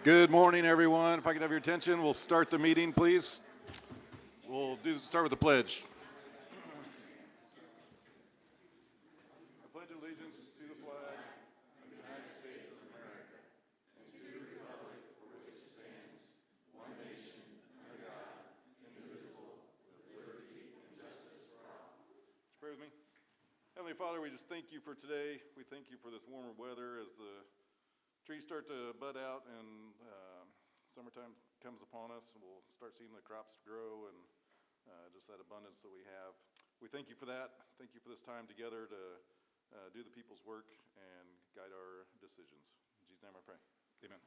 Good morning, everyone. If I could have your attention, we'll start the meeting, please. We'll start with the pledge. I pledge allegiance to the flag of the United States of America and to the republic for which it stands, one nation, under God, indivisible, with liberty and justice for all. Would you pray with me? Heavenly Father, we just thank you for today. We thank you for this warmer weather as the trees start to bud out and summertime comes upon us. We'll start seeing the crops grow and just that abundance that we have. We thank you for that. Thank you for this time together to do the people's work and guide our decisions. In Jesus' name I pray. Amen.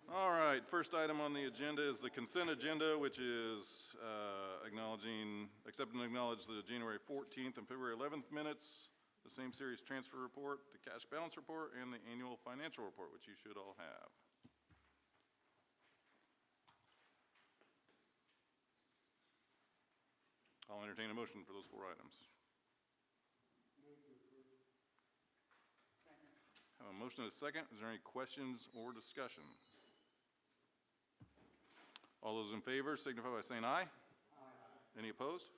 All right, first item on the agenda is the consent agenda, which is accept and acknowledge the January 14th and February 11th minutes, the same series transfer report, the cash balance report, and the annual financial report, which you should all have. I'll entertain a motion for those four items. Move to approve. Second. I have a motion and a second. Is there any questions or discussion? All those in favor signify by saying aye. Aye. Any opposed?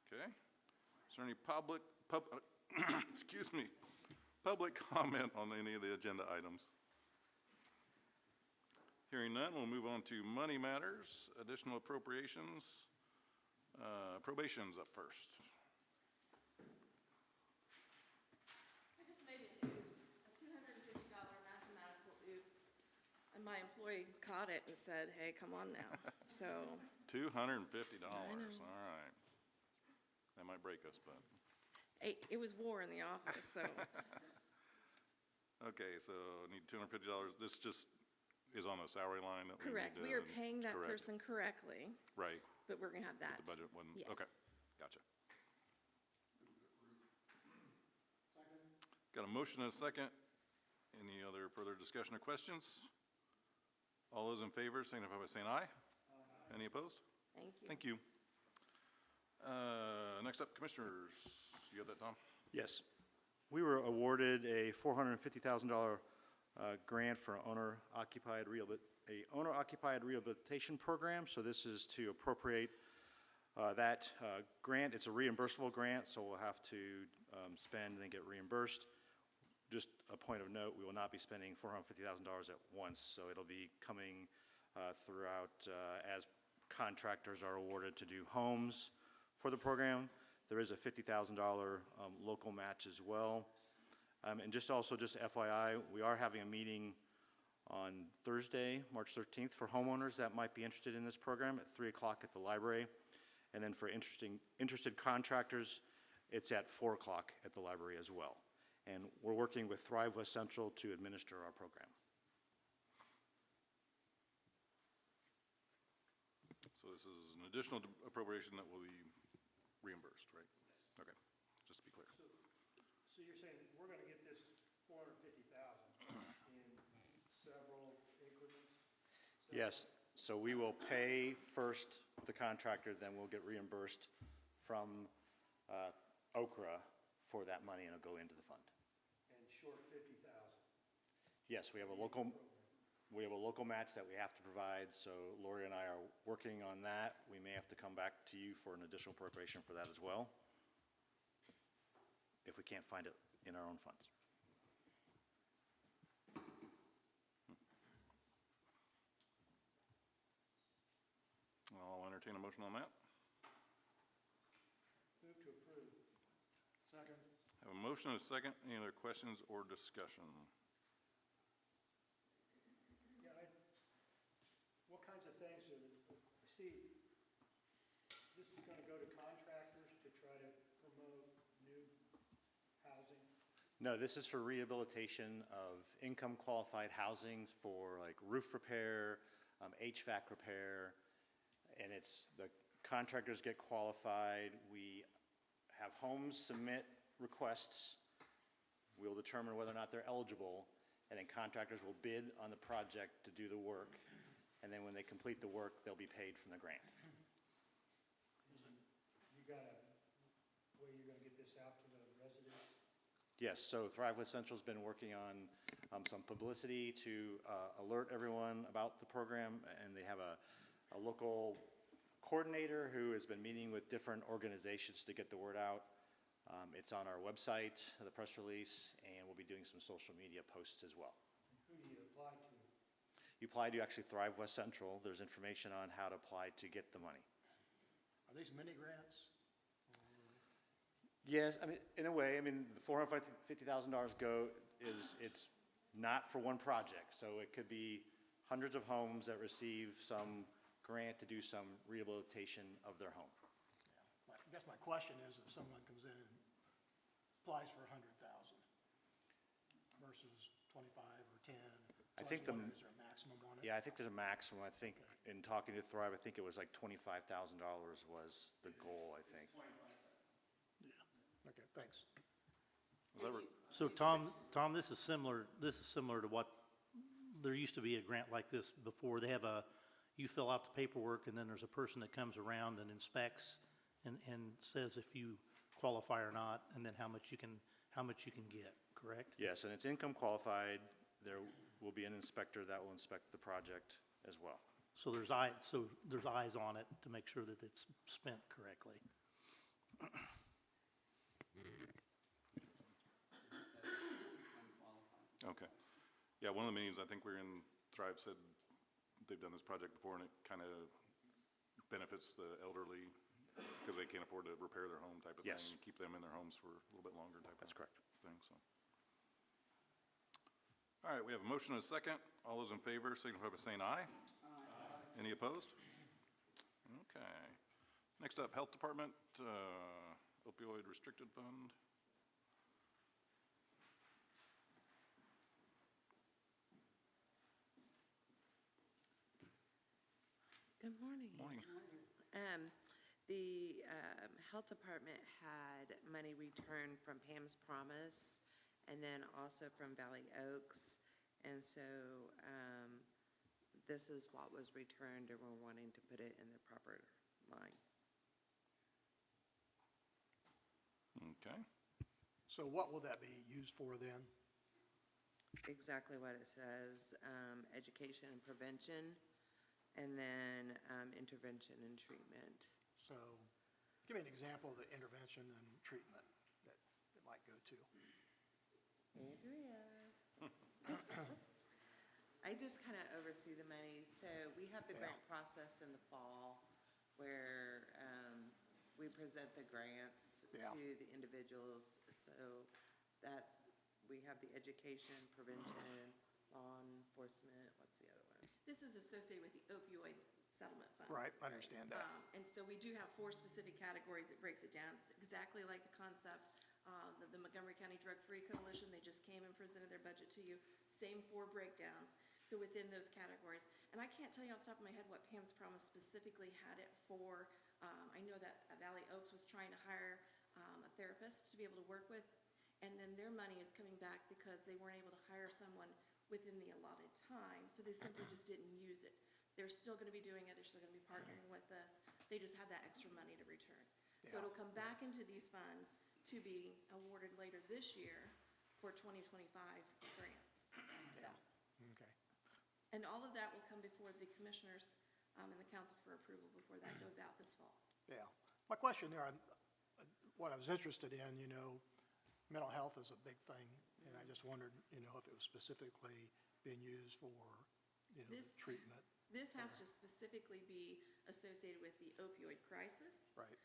Okay. Is there any public comment on any of the agenda items? Hearing none, we'll move on to money matters, additional appropriations. Probation's up first. I just made an oops, a $250 mathematical oops, and my employee caught it and said, hey, come on now, so. $250, I know. all right. That might break us, but. It was war in the office, so. Okay, so need $250. This just is on a salary line that Correct, we need to. we are paying that correct. person correctly, Right, but we're gonna have that. the budget wasn't, Yes. okay, gotcha. Second. Got a motion and a second. Any other further discussion or questions? All those in favor signify by saying aye. Aye. Any opposed? Thank you. Thank you. Next up, commissioners. You got that, Tom? Yes. We were awarded a $450,000 grant for owner-occupied rehabilitation program. So this is to appropriate that grant. It's a reimbursable grant, so we'll have to spend and then get reimbursed. Just a point of note, we will not be spending $450,000 at once, so it'll be coming throughout as contractors are awarded to do homes for the program. There is a $50,000 local match as well. And just FYI, we are having a meeting on Thursday, March 13th, for homeowners that might be interested in this program at 3 o'clock at the library. And then for interested contractors, it's at 4 o'clock at the library as well. And we're working with Thrive West Central to administer our program. So this is an additional appropriation that will be reimbursed, right? Okay, just to be clear. So you're saying we're gonna get this $450,000 in several increments? Yes, so we will pay first the contractor, then we'll get reimbursed from Okra for that money, and it'll go into the fund. And short 50,000? Yes, we have a local match that we have to provide, so Lori and I are working on that. We may have to come back to you for an additional appropriation for that as well, if we can't find it in our own funds. I'll entertain a motion on that. Move to approve. Second. I have a motion and a second. Any other questions or discussion? Yeah, what kinds of things I see, this is gonna go to contractors to try to promote new housing? No, this is for rehabilitation of income qualified housings for like roof repair, HVAC repair, and it's the contractors get qualified. We have homes submit requests. We'll determine whether or not they're eligible, and then contractors will bid on the project to do the work. And then when they complete the work, they'll be paid from the grant. You gotta way you're going to get this out to the residents? Yes, so Thrive West Central's been working on some publicity to alert everyone about the program, and they have a local coordinator who has been meeting with different organizations to get the word out. It's on our website, the press release, and we'll be doing some social media posts as well. Who do you apply to? You apply to actually Thrive West Central. There's information on how to apply to get the money. Are these mini grants? Yes, I mean, in a way, I mean, the $450,000 it's not for one project. So it could be hundreds of homes that receive some grant to do some rehabilitation of their home. I guess my question is, if someone comes in and applies for 100,000 versus 25 or 10, I so think was wondering, is there a maximum on it? Yeah, I think there's a maximum. I think in talking to Thrive, I think it was like $25,000 was the goal, I think. Okay, thanks. So Tom, this is similar to what, there used to be a grant like this before. They have you fill out the paperwork, and then there's a person that comes around and inspects and says if you qualify or not, and then how much you can get, correct? Yes, and it's income qualified. There will be an inspector that will inspect the project as well. So there's eyes on it to make sure that it's spent correctly. Okay. Yeah, one of the meetings I think we're in, Thrive said they've done this project before, and it kind of benefits the elderly because they can't afford to repair their home type of thing. Yes. Keep them in their homes for a little bit longer type of That's correct. thing, so. All right, we have a motion and a second. All those in favor signify by saying aye. Aye. Any opposed? Okay. Next up, Health Department, opioid restricted fund. Good morning. Morning. The Health Department had money returned from Pam's Promise and then also from Valley Oaks. And so this is what was returned, and we're wanting to put it in the proper line. Okay. So what will that be used for then? Exactly what it says, education and prevention, and then intervention and treatment. So give me an example of the intervention and treatment that it might go to. Andrea. I just kind of oversee the money. So we have the grant process in the fall where we present the grants Yeah. to the individuals. So we have the education, prevention, law enforcement, what's the other one? This is associated with the opioid settlement funds. Right, I understand that. And so we do have 4 specific categories that breaks it down. It's exactly like the concept, the Montgomery County Drug-Free Coalition, they just came and presented their budget to you. Same 4 breakdowns, so within those categories. And I can't tell you off the top of my head what Pam's Promise specifically had it for. I know that Valley Oaks was trying to hire a therapist to be able to work with, and then their money is coming back because they weren't able to hire someone within the allotted time, so they simply just didn't use it. They're still going to be doing it, they're still going to be partnering with us, they just had that extra money to return. So Yeah. it'll come back into these funds to be awarded later this year for 2025 grants. So, Okay. and all of that will come before the commissioners and the council for approval before that goes out this fall. Yeah. My question there, what I was interested in, mental health is a big thing, and I just wondered, if it was specifically being used for, This- treatment. This has to specifically be associated with the opioid crisis. Right.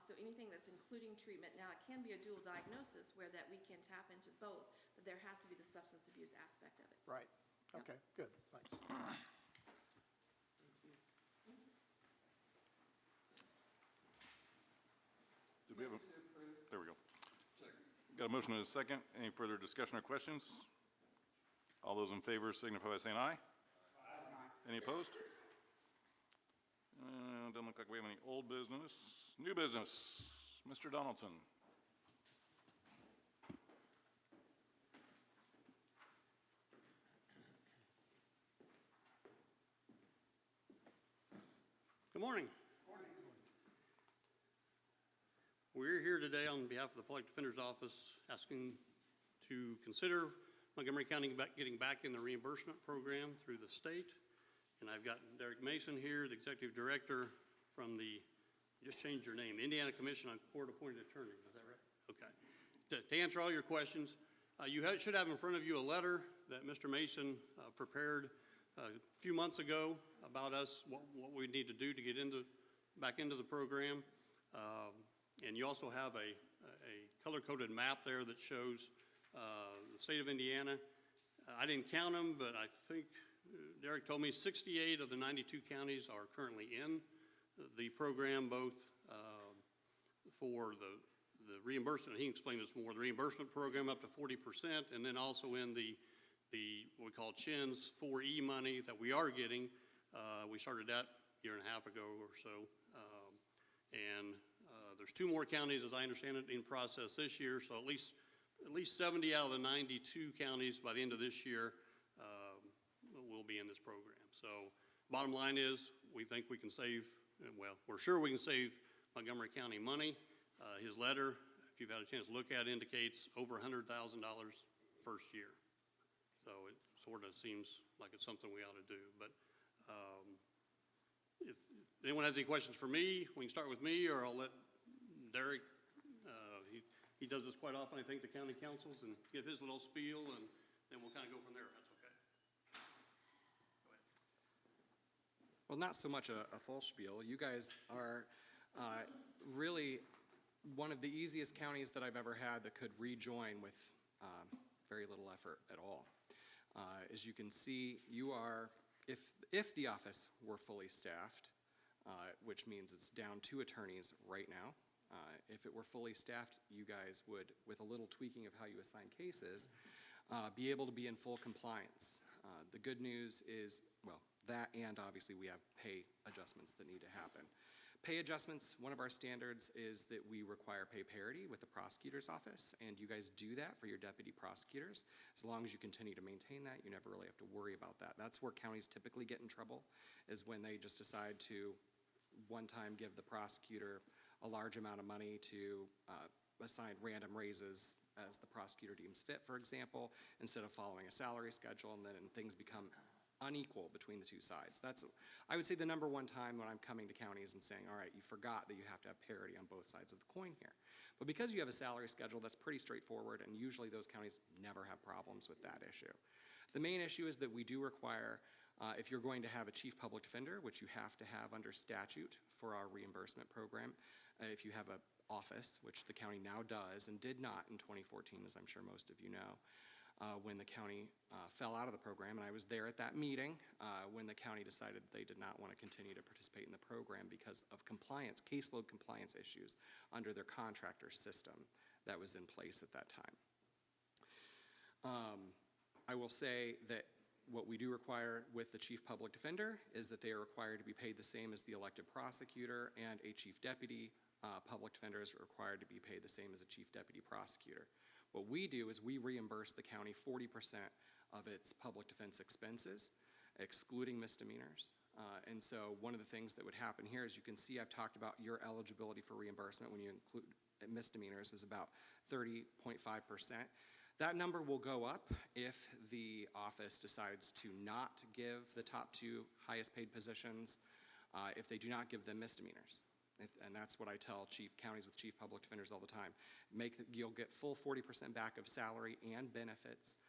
So anything that's including treatment, now it can be a dual diagnosis where that we can tap into both, but there has to be the substance abuse aspect of it. Right. Okay, good, thanks. Did we have there we go. Got a motion and a second. Any further discussion or questions? All those in favor signify by saying aye. Aye. Any opposed? Doesn't look like we have any old business. New business, Mr. Donaldson. Good morning. we're here today on behalf of the Public Defender's Office asking to consider Montgomery County getting back in the reimbursement program through the state. And I've got Derek Mason here, the Executive Director from the, you just changed your name, Indiana Commission on Court-Appointed Attorneys, is that right? Okay. To answer all your questions, you should have in front of you a letter that Mr. Mason prepared a few months ago about us, what we need to do to get back into the program. And you also have a color-coded map there that shows the state of Indiana. I didn't count them, but I think Derek told me 68 of the 92 counties are currently in the program, both for the reimbursement, he explained this more, the reimbursement program up to 40%, and then also in the what we call CHINS 4E money that we are getting. We started that a year and a half ago or so. And there's 2 more counties, as I understand it, in process this year, so at least 70 out of the 92 counties by the end of this year will be in this program. So bottom line is, we think we can save, well, we're sure we can save Montgomery County money. His letter, if you've had a chance to look at, indicates over $100,000 first year. So it sort of seems like it's something we ought to do. But if anyone has any questions for me, we can start with me, or I'll let Derek, he does this quite often, I think, the county councils, and give his little spiel, and then we'll kind of go from there, if that's okay. Go ahead. Well, not so much a full spiel. You guys are really one of the easiest counties that I've ever had that could rejoin with very little effort at all. As you can see, you are, if the office were fully staffed, which means it's down 2 attorneys right now, if it were fully staffed, you guys would, with a little tweaking of how you assign cases, be able to be in full compliance. The good news is, well, that and obviously we have pay adjustments that need to happen. Pay adjustments, one of our standards is that we require pay parity with the prosecutor's office, and you guys do that for your deputy prosecutors. As long as you continue to maintain that, you never really have to worry about that. That's where counties typically get in trouble, is when they just decide to one time give the prosecutor a large amount of money to assign random raises as the prosecutor deems fit, for example, instead of following a salary schedule, and then things become unequal between the 2 sides. That's, I would say, the #1 time when I'm coming to counties and saying, all right, you forgot that you have to have parity on both sides of the coin here. But because you have a salary schedule, that's pretty straightforward, and usually those counties never have problems with that issue. The main issue is that we do require, if you're going to have a chief public defender, which you have to have under statute for our reimbursement program, if you have an office, which the county now does and did not in 2014, as I'm sure most of you know, when the county fell out of the program, and I was there at that meeting when the county decided they did not want to continue to participate in the program because of compliance, caseload compliance issues under their contractor system that was in place at that time. I will say that what we do require with the chief public defender is that they are required to be paid the same as the elected prosecutor, and a chief deputy public defender is required to be paid the same as a chief deputy prosecutor. What we do is we reimburse the county 40% of its public defense expenses, excluding misdemeanors. And so one of the things that would happen here, as you can see, I've talked about your eligibility for reimbursement when you include misdemeanors is about 30.5%. That number will go up if the office decides to not give the top 2 highest paid positions, if they do not give them misdemeanors. And that's what I tell counties with chief public defenders all the time. You'll get full 40% back of salary and benefits.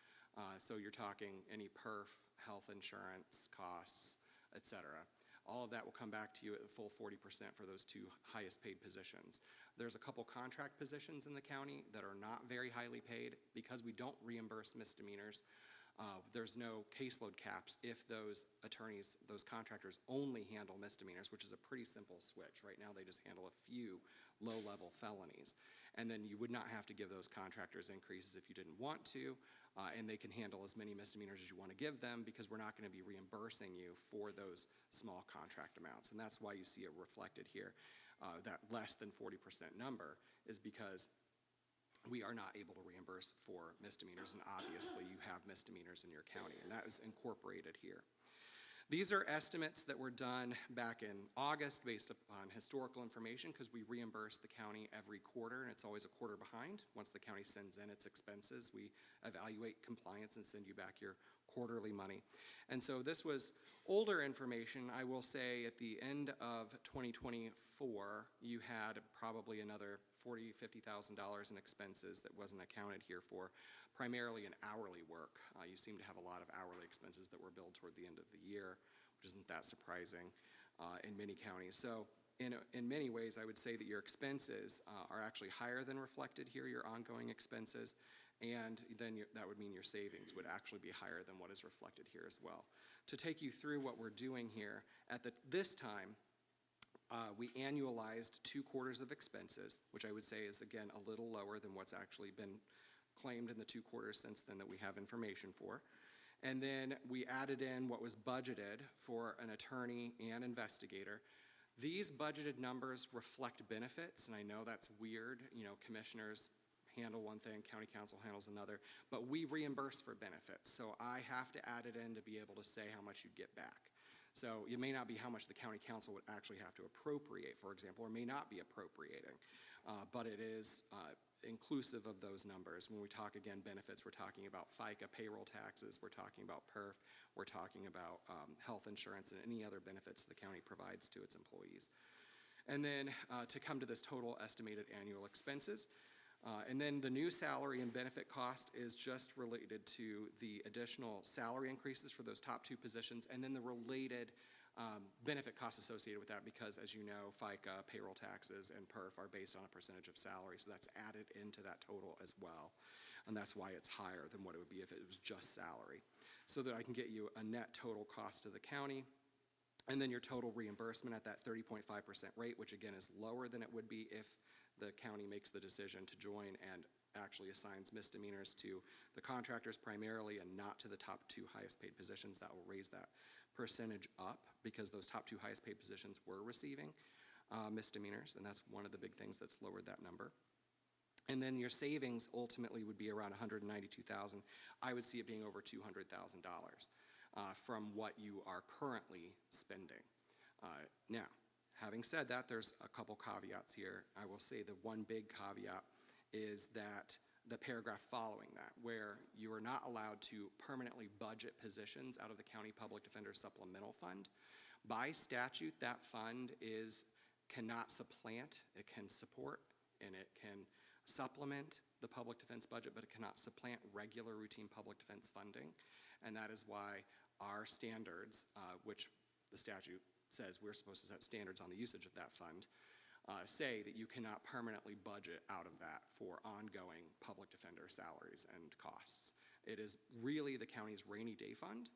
So you're talking any perf, health insurance costs, et cetera. All of that will come back to you at the full 40% for those 2 highest paid positions. There's a couple contract positions in the county that are not very highly paid. Because we don't reimburse misdemeanors, there's no caseload caps if those attorneys, those contractors only handle misdemeanors, which is a pretty simple switch. Right now they just handle a few low-level felonies. And then you would not have to give those contractors increases if you didn't want to, and they can handle as many misdemeanors as you want to give them because we're not going to be reimbursing you for those small contract amounts. And that's why you see it reflected here. That less than 40% number is because we are not able to reimburse for misdemeanors, and obviously you have misdemeanors in your county, and that is incorporated here. These are estimates that were done back in August based upon historical information because we reimburse the county every quarter, and it's always a quarter behind. Once the county sends in its expenses, we evaluate compliance and send you back your quarterly money. And so this was older information. I will say at the end of 2024, you had probably another $40,000, $50,000 in expenses that wasn't accounted here for, primarily in hourly work. You seem to have a lot of hourly expenses that were billed toward the end of the year, which isn't that surprising in many counties. So in many ways, I would say that your expenses are actually higher than reflected here, your ongoing expenses, and then that would mean your savings would actually be higher than what is reflected here as well. To take you through what we're doing here, at this time, we annualized 2 quarters of expenses, which I would say is, again, a little lower than what's actually been claimed in the 2 quarters since then that we have information for. And then we added in what was budgeted for an attorney and investigator. These budgeted numbers reflect benefits, and I know that's weird. You know, commissioners handle one thing, county council handles another, but we reimburse for benefits. So I have to add it in to be able to say how much you get back. So it may not be how much the county council would actually have to appropriate, for example, or may not be appropriating, but it is inclusive of those numbers. When we talk, again, benefits, we're talking about FICA payroll taxes, we're talking about PERF, we're talking about health insurance and any other benefits the county provides to its employees. And then to come to this total estimated annual expenses, and then the new salary and benefit cost is just related to the additional salary increases for those top 2 positions, and then the related benefit costs associated with that, because as you know, FICA, payroll taxes, and PERF are based on a percentage of salary, so that's added into that total as well. And that's why it's higher than what it would be if it was just salary. So that I can get you a net total cost to the county, and then your total reimbursement at that 30.5% rate, which again is lower than it would be if the county makes the decision to join and actually assigns misdemeanors to the contractors primarily and not to the top 2 highest paid positions. That will raise that percentage up because those top 2 highest paid positions were receiving misdemeanors, and that's one of the big things that's lowered that number. And then your savings ultimately would be around $192,000. I would see it being over $200,000 from what you are currently spending. Now, having said that, there's a couple caveats here. I will say the one big caveat is that the paragraph following that, where you are not allowed to permanently budget positions out of the County Public Defender Supplemental Fund. By statute, that fund cannot supplant, it can support, and it can supplement the public defense budget, but it cannot supplant regular routine public defense funding. And that is why our standards, which the statute says we're supposed to set standards on the usage of that fund, say that you cannot permanently budget out of that for ongoing public defender salaries and costs. It is really the county's rainy day fund.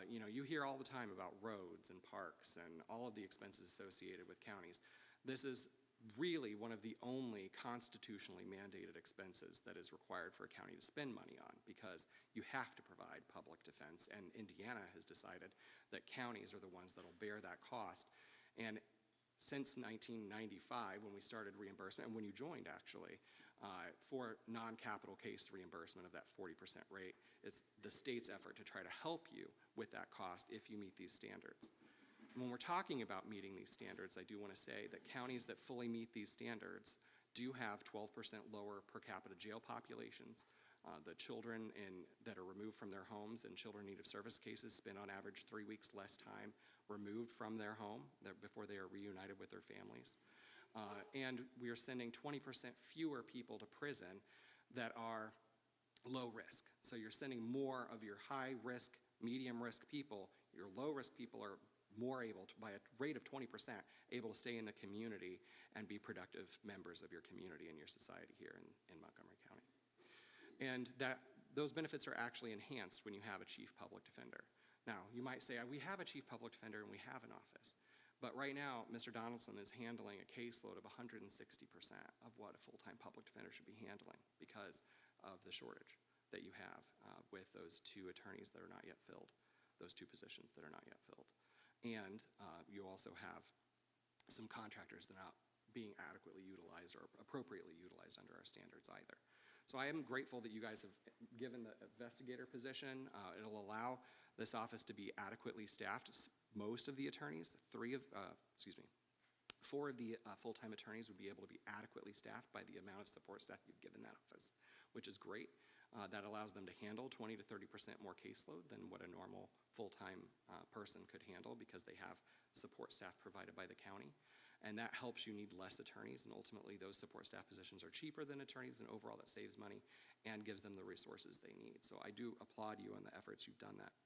You hear all the time about roads and parks and all of the expenses associated with counties. This is really one of the only constitutionally mandated expenses that is required for a county to spend money on, because you have to provide public defense, and Indiana has decided that counties are the ones that will bear that cost. And since 1995, when we started reimbursement, and when you joined actually, for non-capital case reimbursement of that 40% rate, it's the state's effort to try to help you with that cost if you meet these standards. When we're talking about meeting these standards, I do want to say that counties that fully meet these standards do have 12% lower per capita jail populations. The children that are removed from their homes and children in need of service cases spend on average 3 weeks less time removed from their home before they are reunited with their families. And we are sending 20% fewer people to prison that are low risk. So you're sending more of your high risk, medium risk people. Your low risk people are more able to, by a rate of 20%, able to stay in the community and be productive members of your community and your society here in Montgomery County. And those benefits are actually enhanced when you have a chief public defender. Now, you might say, we have a chief public defender and we have an office. But right now, Mr. Donaldson is handling a caseload of 160% of what a full-time public defender should be handling because of the shortage that you have with those 2 attorneys that are not yet filled, those 2 positions that are not yet filled. And you also have some contractors that are not being adequately utilized or appropriately utilized under our standards either. So I am grateful that you guys have given the investigator position. It'll allow this office to be adequately staffed. Most of the attorneys, 4 of the full-time attorneys would be able to be adequately staffed by the amount of support staff you've given that office, which is great. That allows them to handle 20 to 30% more caseload than what a normal full-time person could handle because they have support staff provided by the county. And that helps you need less attorneys, and ultimately those support staff positions are cheaper than attorneys, and overall that saves money and gives them the resources they need. So I do applaud you on the efforts you've done that.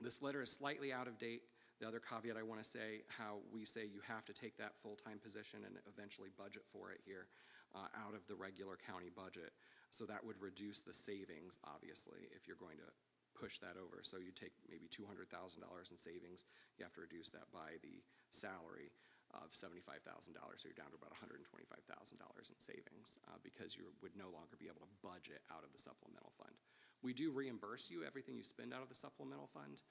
This letter is slightly out of date. The other caveat I want to say, how we say you have to take that full-time position and eventually budget for it here out of the regular county budget. So that would reduce the savings, obviously, if you're going to push that over. So you take maybe $200,000 in savings, you have to reduce that by the salary of $75,000, so you're down to about $125,000 in savings because you would no longer be able to budget out of the supplemental fund. We do reimburse you everything you spend out of the supplemental fund,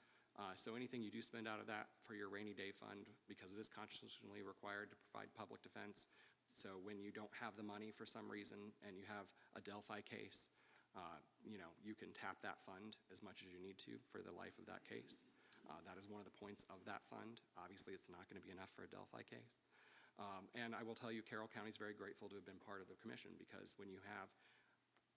so anything you do spend out of that for your rainy day fund, because it is constitutionally required to provide public defense. So when you don't have the money for some reason and you have a Delphi case, you can tap that fund as much as you need to for the life of that case. That is one of the points of that fund. Obviously, it's not going to be enough for a Delphi case. And I will tell you, Carroll County is very grateful to have been part of the commission, because when you have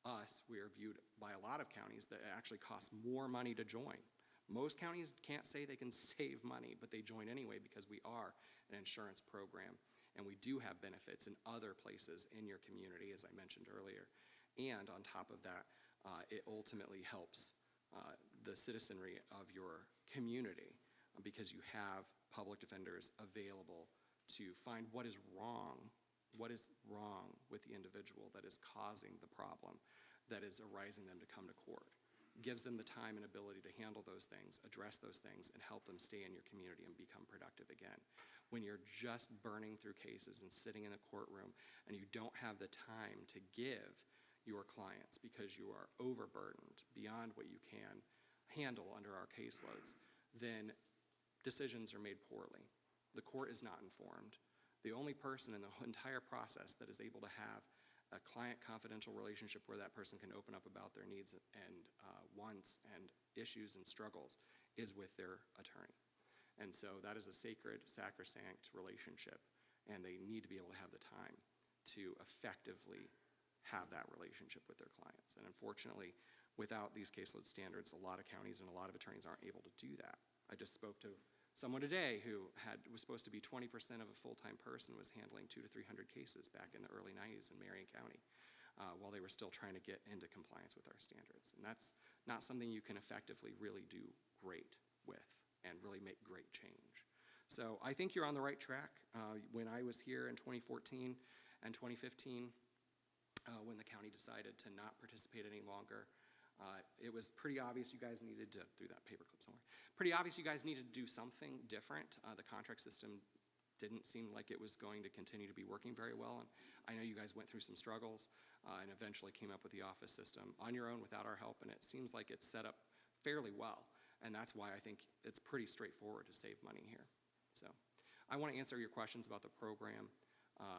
us, we are viewed by a lot of counties that it actually costs more money to join. Most counties can't say they can save money, but they join anyway because we are an insurance program. And we do have benefits in other places in your community, as I mentioned earlier. And on top of that, it ultimately helps the citizenry of your community because you have public defenders available to find what is wrong with the individual that is causing the problem that is arising them to come to court. Gives them the time and ability to handle those things, address those things, and help them stay in your community and become productive again. When you're just burning through cases and sitting in the courtroom and you don't have the time to give your clients because you are overburdened beyond what you can handle under our caseloads, then decisions are made poorly. The court is not informed. The only person in the entire process that is able to have a client confidential relationship where that person can open up about their needs and wants and issues and struggles is with their attorney. And so that is a sacred, sacrosanct relationship, and they need to be able to have the time to effectively have that relationship with their clients. And unfortunately, without these caseload standards, a lot of counties and a lot of attorneys aren't able to do that. I just spoke to someone today who was supposed to be 20% of a full-time person, was handling 200 to 300 cases back in the early 90s in Marion County while they were still trying to get into compliance with our standards. And that's not something you can effectively really do great with and really make great change. So I think you're on the right track. When I was here in 2014 and 2015, when the county decided to not participate any longer, it was pretty obvious you guys needed to, do that paperclip somewhere, pretty obvious you guys needed to do something different. The contract system didn't seem like it was going to continue to be working very well, and I know you guys went through some struggles and eventually came up with the office system on your own without our help, and it seems like it's set up fairly well, and that's why I think it's pretty straightforward to save money here. So I want to answer your questions about the program.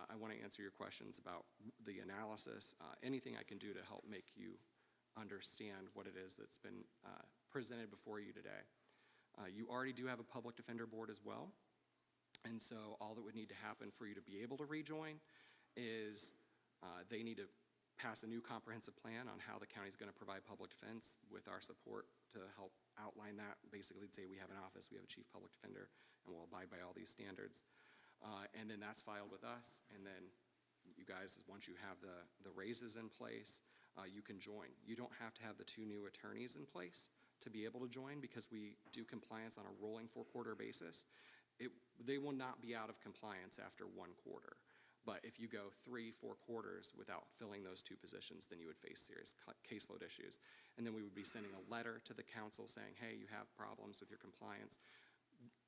I want to answer your questions about the analysis, anything I can do to help make you understand what it is that's been presented before you today. You already do have a public defender board as well, and so all that would need to happen for you to be able to rejoin is they need to pass a new comprehensive plan on how the county's going to provide public defense with our support to help outline that. Basically say we have an office, we have a chief public defender, and we'll abide by all these standards. And then that's filed with us, and then you guys, once you have the raises in place, you can join. You don't have to have the 2 new attorneys in place to be able to join because we do compliance on a rolling 4-quarter basis. They will not be out of compliance after 1 quarter. But if you go 3-4 quarters without filling those 2 positions, then you would face serious caseload issues. And then we would be sending a letter to the council saying, hey, you have problems with your compliance.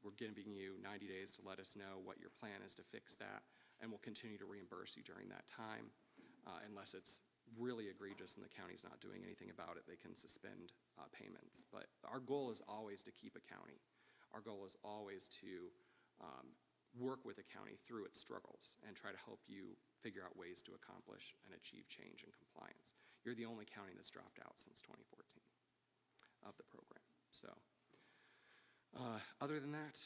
We're giving you 90 days to let us know what your plan is to fix that, and we'll continue to reimburse you during that time. Unless it's really egregious and the county's not doing anything about it, they can suspend payments. But our goal is always to keep a county. Our goal is always to work with a county through its struggles and try to help you figure out ways to accomplish and achieve change and compliance. You're the only county that's dropped out since 2014. of the program. So other than that,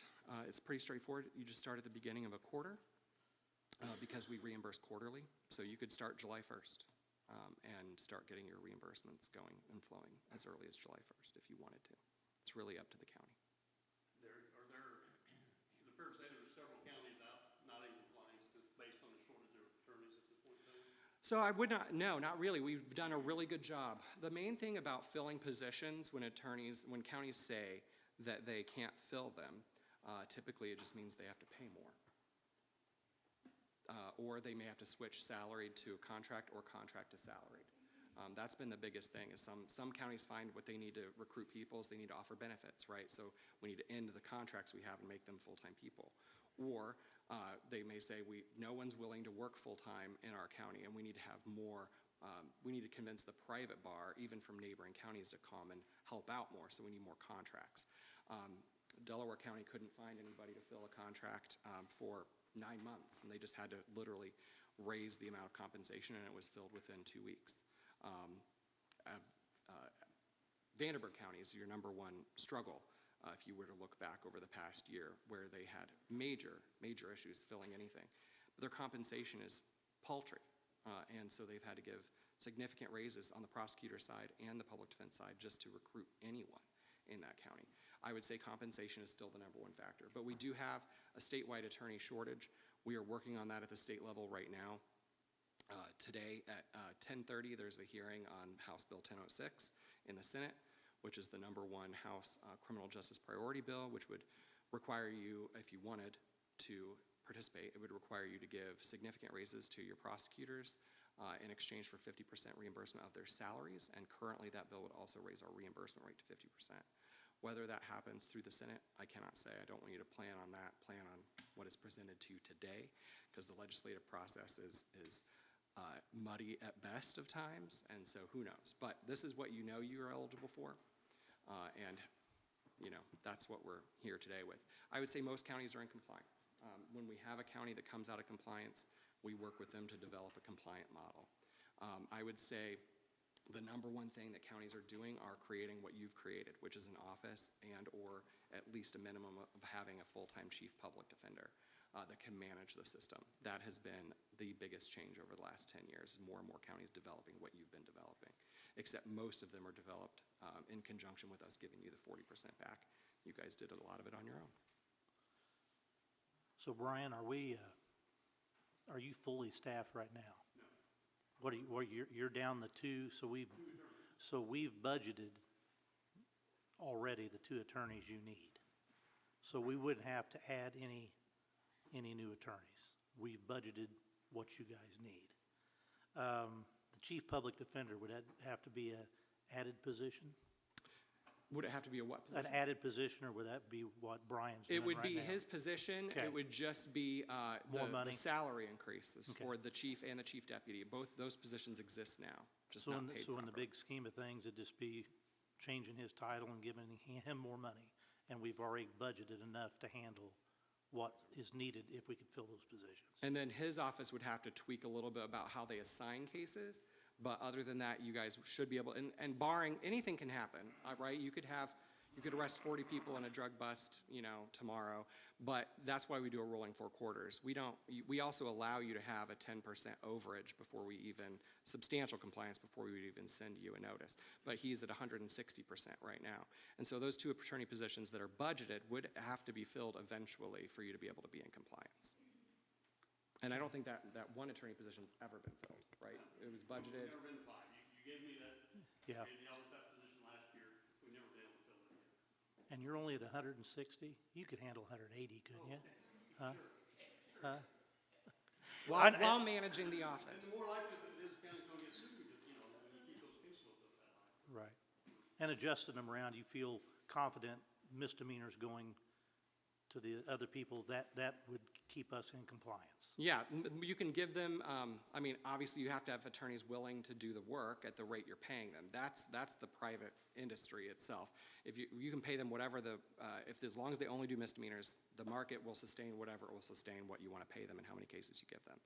it's pretty straightforward. You just start at the beginning of a quarter because we reimburse quarterly. So you could start July 1st and start getting your reimbursements going and flowing as early as July 1st if you wanted to. It's really up to the county. Is it fair to say there's several counties not in compliance just based on the shortage of attorneys at this point in time? So I would not, no, not really. We've done a really good job. The main thing about filling positions when counties say that they can't fill them, typically it just means they have to pay more. Or they may have to switch salaried to contract or contract to salaried. That's been the biggest thing is some counties find what they need to recruit people is they need to offer benefits, right? So we need to end the contracts we have and make them full-time people. Or they may say no one's willing to work full-time in our county and we need to have more, we need to convince the private bar, even from neighboring counties, to come and help out more, so we need more contracts. Delaware County couldn't find anybody to fill a contract for 9 months, and they just had to literally raise the amount of compensation, and it was filled within 2 weeks. Vanderburgh County is your number one struggle if you were to look back over the past year, where they had major issues filling anything. But their compensation is paltry, and so they've had to give significant raises on the prosecutor side and the public defense side just to recruit anyone in that county. I would say compensation is still the number one factor, but we do have a statewide attorney shortage. We are working on that at the state level right now. Today at 10:30, there's a hearing on House Bill 1006 in the Senate, which is the number one House criminal justice priority bill, which would require you, if you wanted to participate, it would require you to give significant raises to your prosecutors in exchange for 50% reimbursement of their salaries, and currently that bill would also raise our reimbursement rate to 50%. Whether that happens through the Senate, I cannot say. I don't want you to plan on that. Plan on what is presented to you today, because the legislative process is muddy at best of times, and so who knows. But this is what you know you're eligible for, and that's what we're here today with. I would say most counties are in compliance. When we have a county that comes out of compliance, we work with them to develop a compliant model. I would say the number one thing that counties are doing are creating what you've created, which is an office and or at least a minimum of having a full-time chief public defender that can manage the system. That has been the biggest change over the last 10 years, more and more counties developing what you've been developing, except most of them are developed in conjunction with us giving you the 40% back. You guys did a lot of it on your own. So Brian, are you fully staffed right now? No. You're down the 2, so we've budgeted already the 2 attorneys you need. So we wouldn't have to add any new attorneys. We've budgeted what you guys need. The chief public defender, would that have to be an added position? Would it have to be a what position? An added position, or would that be what Brian's doing It would right be now? his position. Okay. It would just be More money? the salary increases Okay. for the chief and the chief deputy. Both those positions exist now, just So not in paid the properly. big scheme of things, it'd just be changing his title and giving him more money, and we've already budgeted enough to handle what is needed if we could fill those positions. And then his office would have to tweak a little bit about how they assign cases, but other than that, you guys should be able, and barring, anything can happen, right? You could arrest 40 people in a drug bust, tomorrow, but that's why we do a rolling 4 quarters. We also allow you to have a 10% overage before we even, substantial compliance before we would even send you a notice. But he's at 160% right now. And so those 2 attorney positions that are budgeted would have to be filled eventually for you to be able to be in compliance. And I don't think that one attorney position's ever been filled, right? It was budgeted. Never been 5. You gave me that. Yeah. You gave me that position last year. We never been able to fill it again. And you're only at 160? You could handle 180, couldn't you? Huh? While managing the And office. the more likely that it is the county's gonna get sued because, when you keep those caseloads up that high. Right. And adjusting them around, you feel confident misdemeanors going to the other people, that would keep us in compliance? Yeah, you can give them, obviously you have to have attorneys willing to do the work at the rate you're paying them. That's the private industry itself. If you can pay them whatever as long as they only do misdemeanors, the market will sustain whatever it will sustain what you want to pay them and how many cases you give them.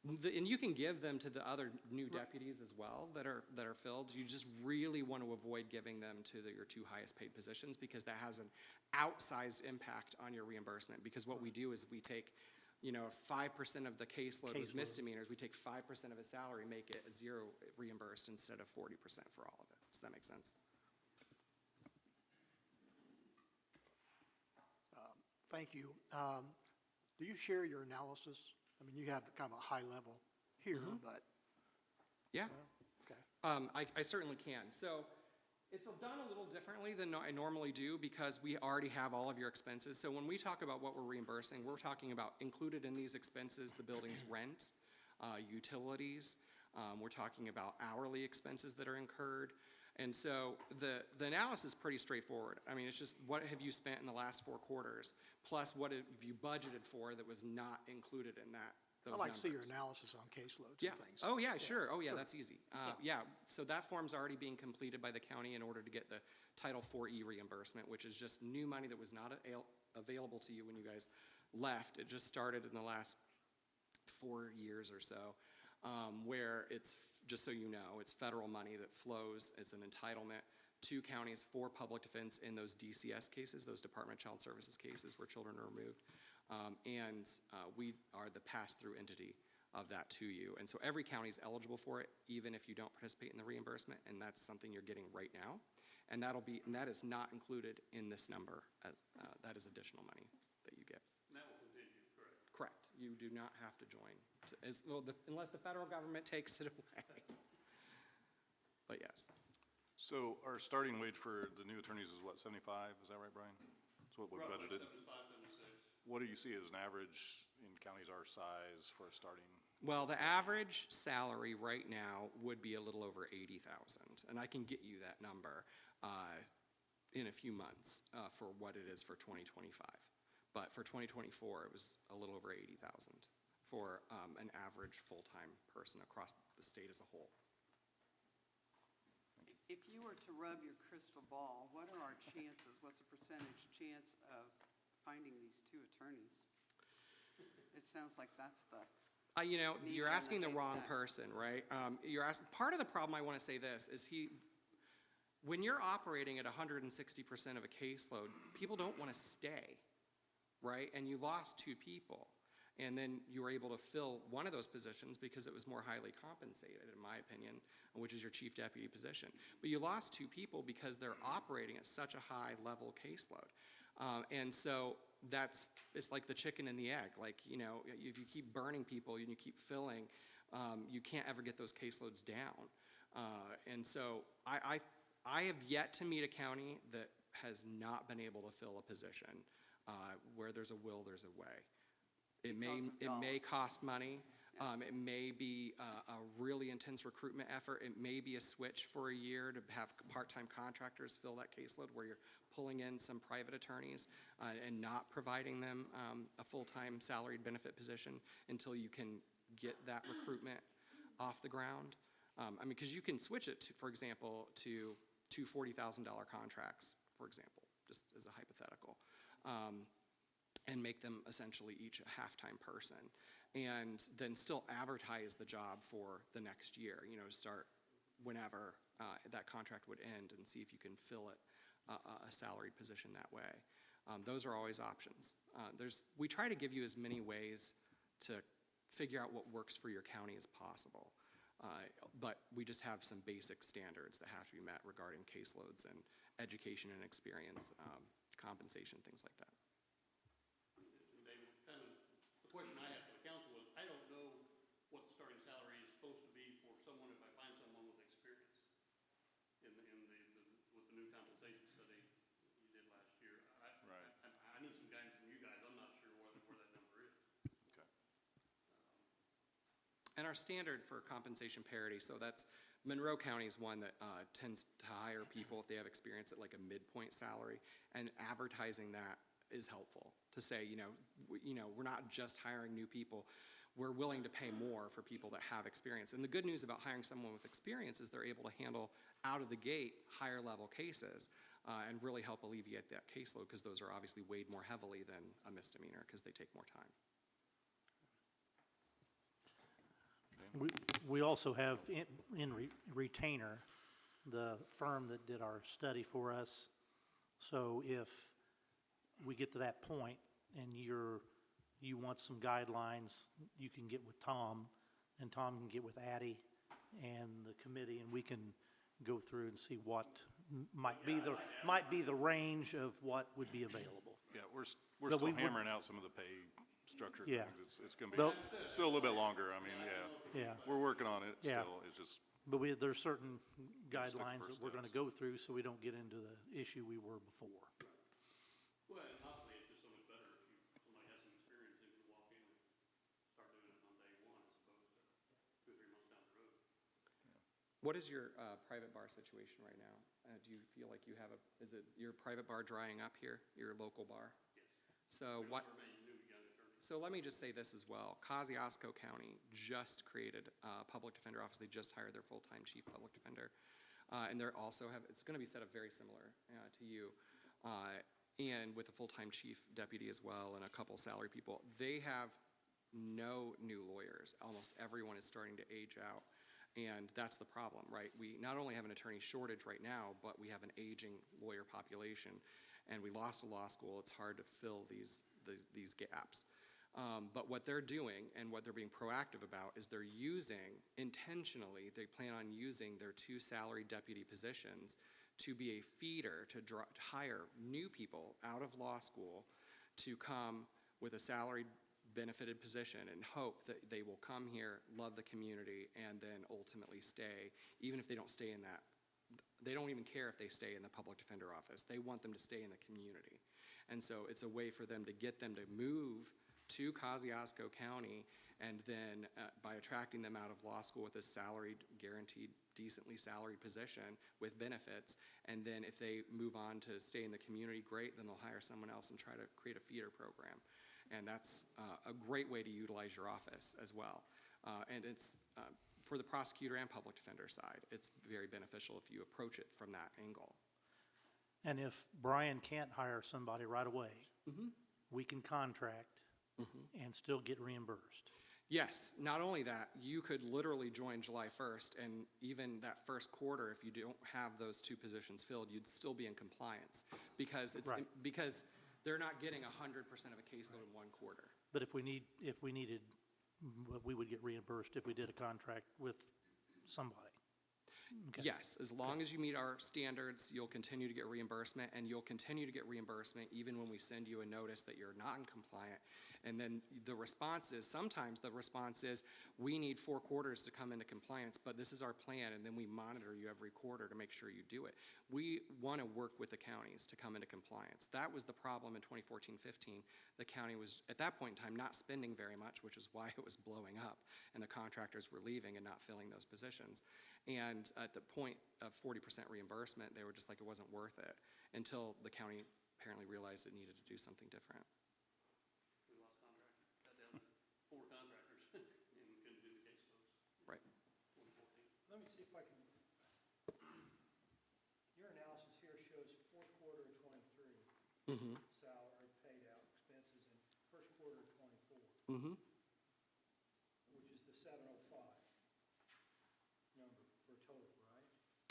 And you can give them to the other new deputies as well that are filled. You just really want to avoid giving them to your two highest paid positions, because that has an outsized impact on your reimbursement. Because what we do is we take, 5% of the caseload was misdemeanors, we take 5% of his salary, make it 0 reimbursed instead of 40% for all of it. Does that make sense? Thank you. Do you share your analysis? I mean, you have kind of a high level here, but, Yeah. okay. I certainly can. So it's done a little differently than I normally do, because we already have all of your expenses. So when we talk about what we're reimbursing, we're talking about included in these expenses, the building's rent, utilities. We're talking about hourly expenses that are incurred. And so the analysis is pretty straightforward. I mean, it's just what have you spent in the last 4 quarters, plus what have you budgeted for that was not included in those I'd like to see your numbers. analysis on caseloads Yeah. and things. Oh, yeah, sure. Oh, yeah, sure. that's easy. Yeah, so that form's already being completed by the county in order to get the Title IV-E reimbursement, which is just new money that was not available to you when you guys left. It just started in the last 4 years or so, where it's, just so you know, it's federal money that flows. It's an entitlement to counties for public defense in those DCS cases, those Department of Child Services cases where children are removed. We are the pass-through entity of that to you. And so every county is eligible for it, even if you don't participate in the reimbursement, and that's something you're getting right now. And that is not included in this number. That is additional money that you get. And that will continue, correct? Correct. You do not have to join, unless the federal government takes it away. But yes. So our starting wage for the new attorneys is what, 75? Is that right, Brian? That's what we budgeted. 75, 76. What do you see as an average in counties our size for a starting? Well, the average salary right now would be a little over 80,000, and I can get you that number in a few months for what it is for 2025. But for 2024, it was a little over 80,000 for an average full-time person across the state as a whole. If you were to rub your crystal ball, what are our chances, what's the percentage chance of finding these 2 attorneys? It sounds like that's the, You're needle in the asking the wrong haystack. person, right? Part of the problem, I want to say this, is when you're operating at 160% of a caseload, people don't want to stay, right? And you lost 2 people. And then you were able to fill one of those positions because it was more highly compensated, in my opinion, which is your chief deputy position. But you lost 2 people because they're operating at such a high level caseload. And so it's like the chicken and the egg. Like, if you keep burning people and you keep filling, you can't ever get those caseloads down. And so I have yet to meet a county that has not been able to fill a position. Where there's a will, there's a way. It may cost money. It may be a really intense recruitment effort. It may be a switch for a year to have part-time contractors fill that caseload where you're pulling in some private attorneys and not providing them a full-time salaried benefit position until you can get that recruitment off the ground. Because you can switch it, for example, to 2 $40,000 contracts, for example, just as a hypothetical. And make them essentially each a half-time person, and then still advertise the job for the next year, start whenever that contract would end and see if you can fill it a salaried position that way. Those are always options. We try to give you as many ways to figure out what works for your county as possible, but we just have some basic standards that have to be met regarding caseloads and education and experience, compensation, things like that. The question I have for the council is, I don't know what the starting salary is supposed to be for someone if I find someone with experience with the new compensation study you did last year. Right. I need some guidance from you guys. I'm not sure where that number is. Okay. And our standard for compensation parity, so that's Monroe County is one that tends to hire people if they have experience at like a midpoint salary, and advertising that is helpful to say, we're not just hiring new people. We're willing to pay more for people that have experience. And the good news about hiring someone with experience is they're able to handle out of the gate higher level cases and really help alleviate that caseload, because those are obviously weighed more heavily than a misdemeanor because they take more time. also have in retainer, the firm that did our study for us. So if we get to that point and you want some guidelines, you can get with Tom, and Tom can get with Addie and the committee, and we can go through and see what might be the range of what would be available. Yeah, we're But still we would- hammering out some of the pay structure Yeah. things. It's going to But- be still a little bit longer. I mean, Yeah. we're working on it Yeah. still. It's just, But there's certain guidelines first that we're going to steps. go through so we don't get into the issue we were before. Well, and hopefully it's just so much better if somebody has some experience and can walk in and start doing it on day one as opposed to 2 or 3 months down the road. What is your private bar situation right now? Do you feel like you have is it your private bar drying up here, your local bar? Yes. So what? So let me just say this as well. Kosciuszko County just created a public defender office. They just hired their full-time chief public defender. And they're also it's going to be set up very similar to you. And with a full-time chief deputy as well and a couple salary people. They have no new lawyers. Almost everyone is starting to age out. And that's the problem, right? We not only have an attorney shortage right now, but we have an aging lawyer population. And we lost a law school. It's hard to fill these gaps. But what they're doing and what they're being proactive about is they're using, intentionally, they plan on using their 2 salary deputy positions to be a feeder to hire new people out of law school to come with a salaried benefited position and hope that they will come here, love the community, and then ultimately stay, even if they don't stay in that. They don't even care if they stay in the public defender office. They want them to stay in the community. And so it's a way for them to get them to move to Kosciuszko County, and then by attracting them out of law school with a salaried, guaranteed, decently salaried position with benefits, and then if they move on to stay in the community, great, then they'll hire someone else and try to create a feeder program. And that's a great way to utilize your office as well. And it's, for the prosecutor and public defender side, it's very beneficial if you approach it from that angle. And if Brian can't hire somebody right away, we can contract and still get reimbursed. Yes, not only that, you could literally join July 1st, and even that first quarter, if you don't have those 2 positions filled, you'd still be in compliance, because because they're not getting 100% of a caseload in 1 quarter. But if we needed, we would get reimbursed if we did a contract with somebody. Okay. Yes, as long as you meet our standards, you'll continue to get reimbursement, and you'll continue to get reimbursement even when we send you a notice that you're not in compliant. And then the response is, sometimes the response is, we need 4 quarters to come into compliance, but this is our plan, and then we monitor you every quarter to make sure you do it. We want to work with the counties to come into compliance. That was the problem in 2014-15. The county was, at that point in time, not spending very much, which is why it was blowing up, and the contractors were leaving and not filling those positions. And at the point of 40% reimbursement, they were just like, it wasn't worth it, until the county apparently realized it needed to do something different. We lost contractors, had to have 4 contractors and couldn't do the caseloads. Right. 2014. Let me see if I can, your analysis here shows fourth quarter of '23, salary, paid out expenses, and first quarter of '24, which is the 705 number for a total, right?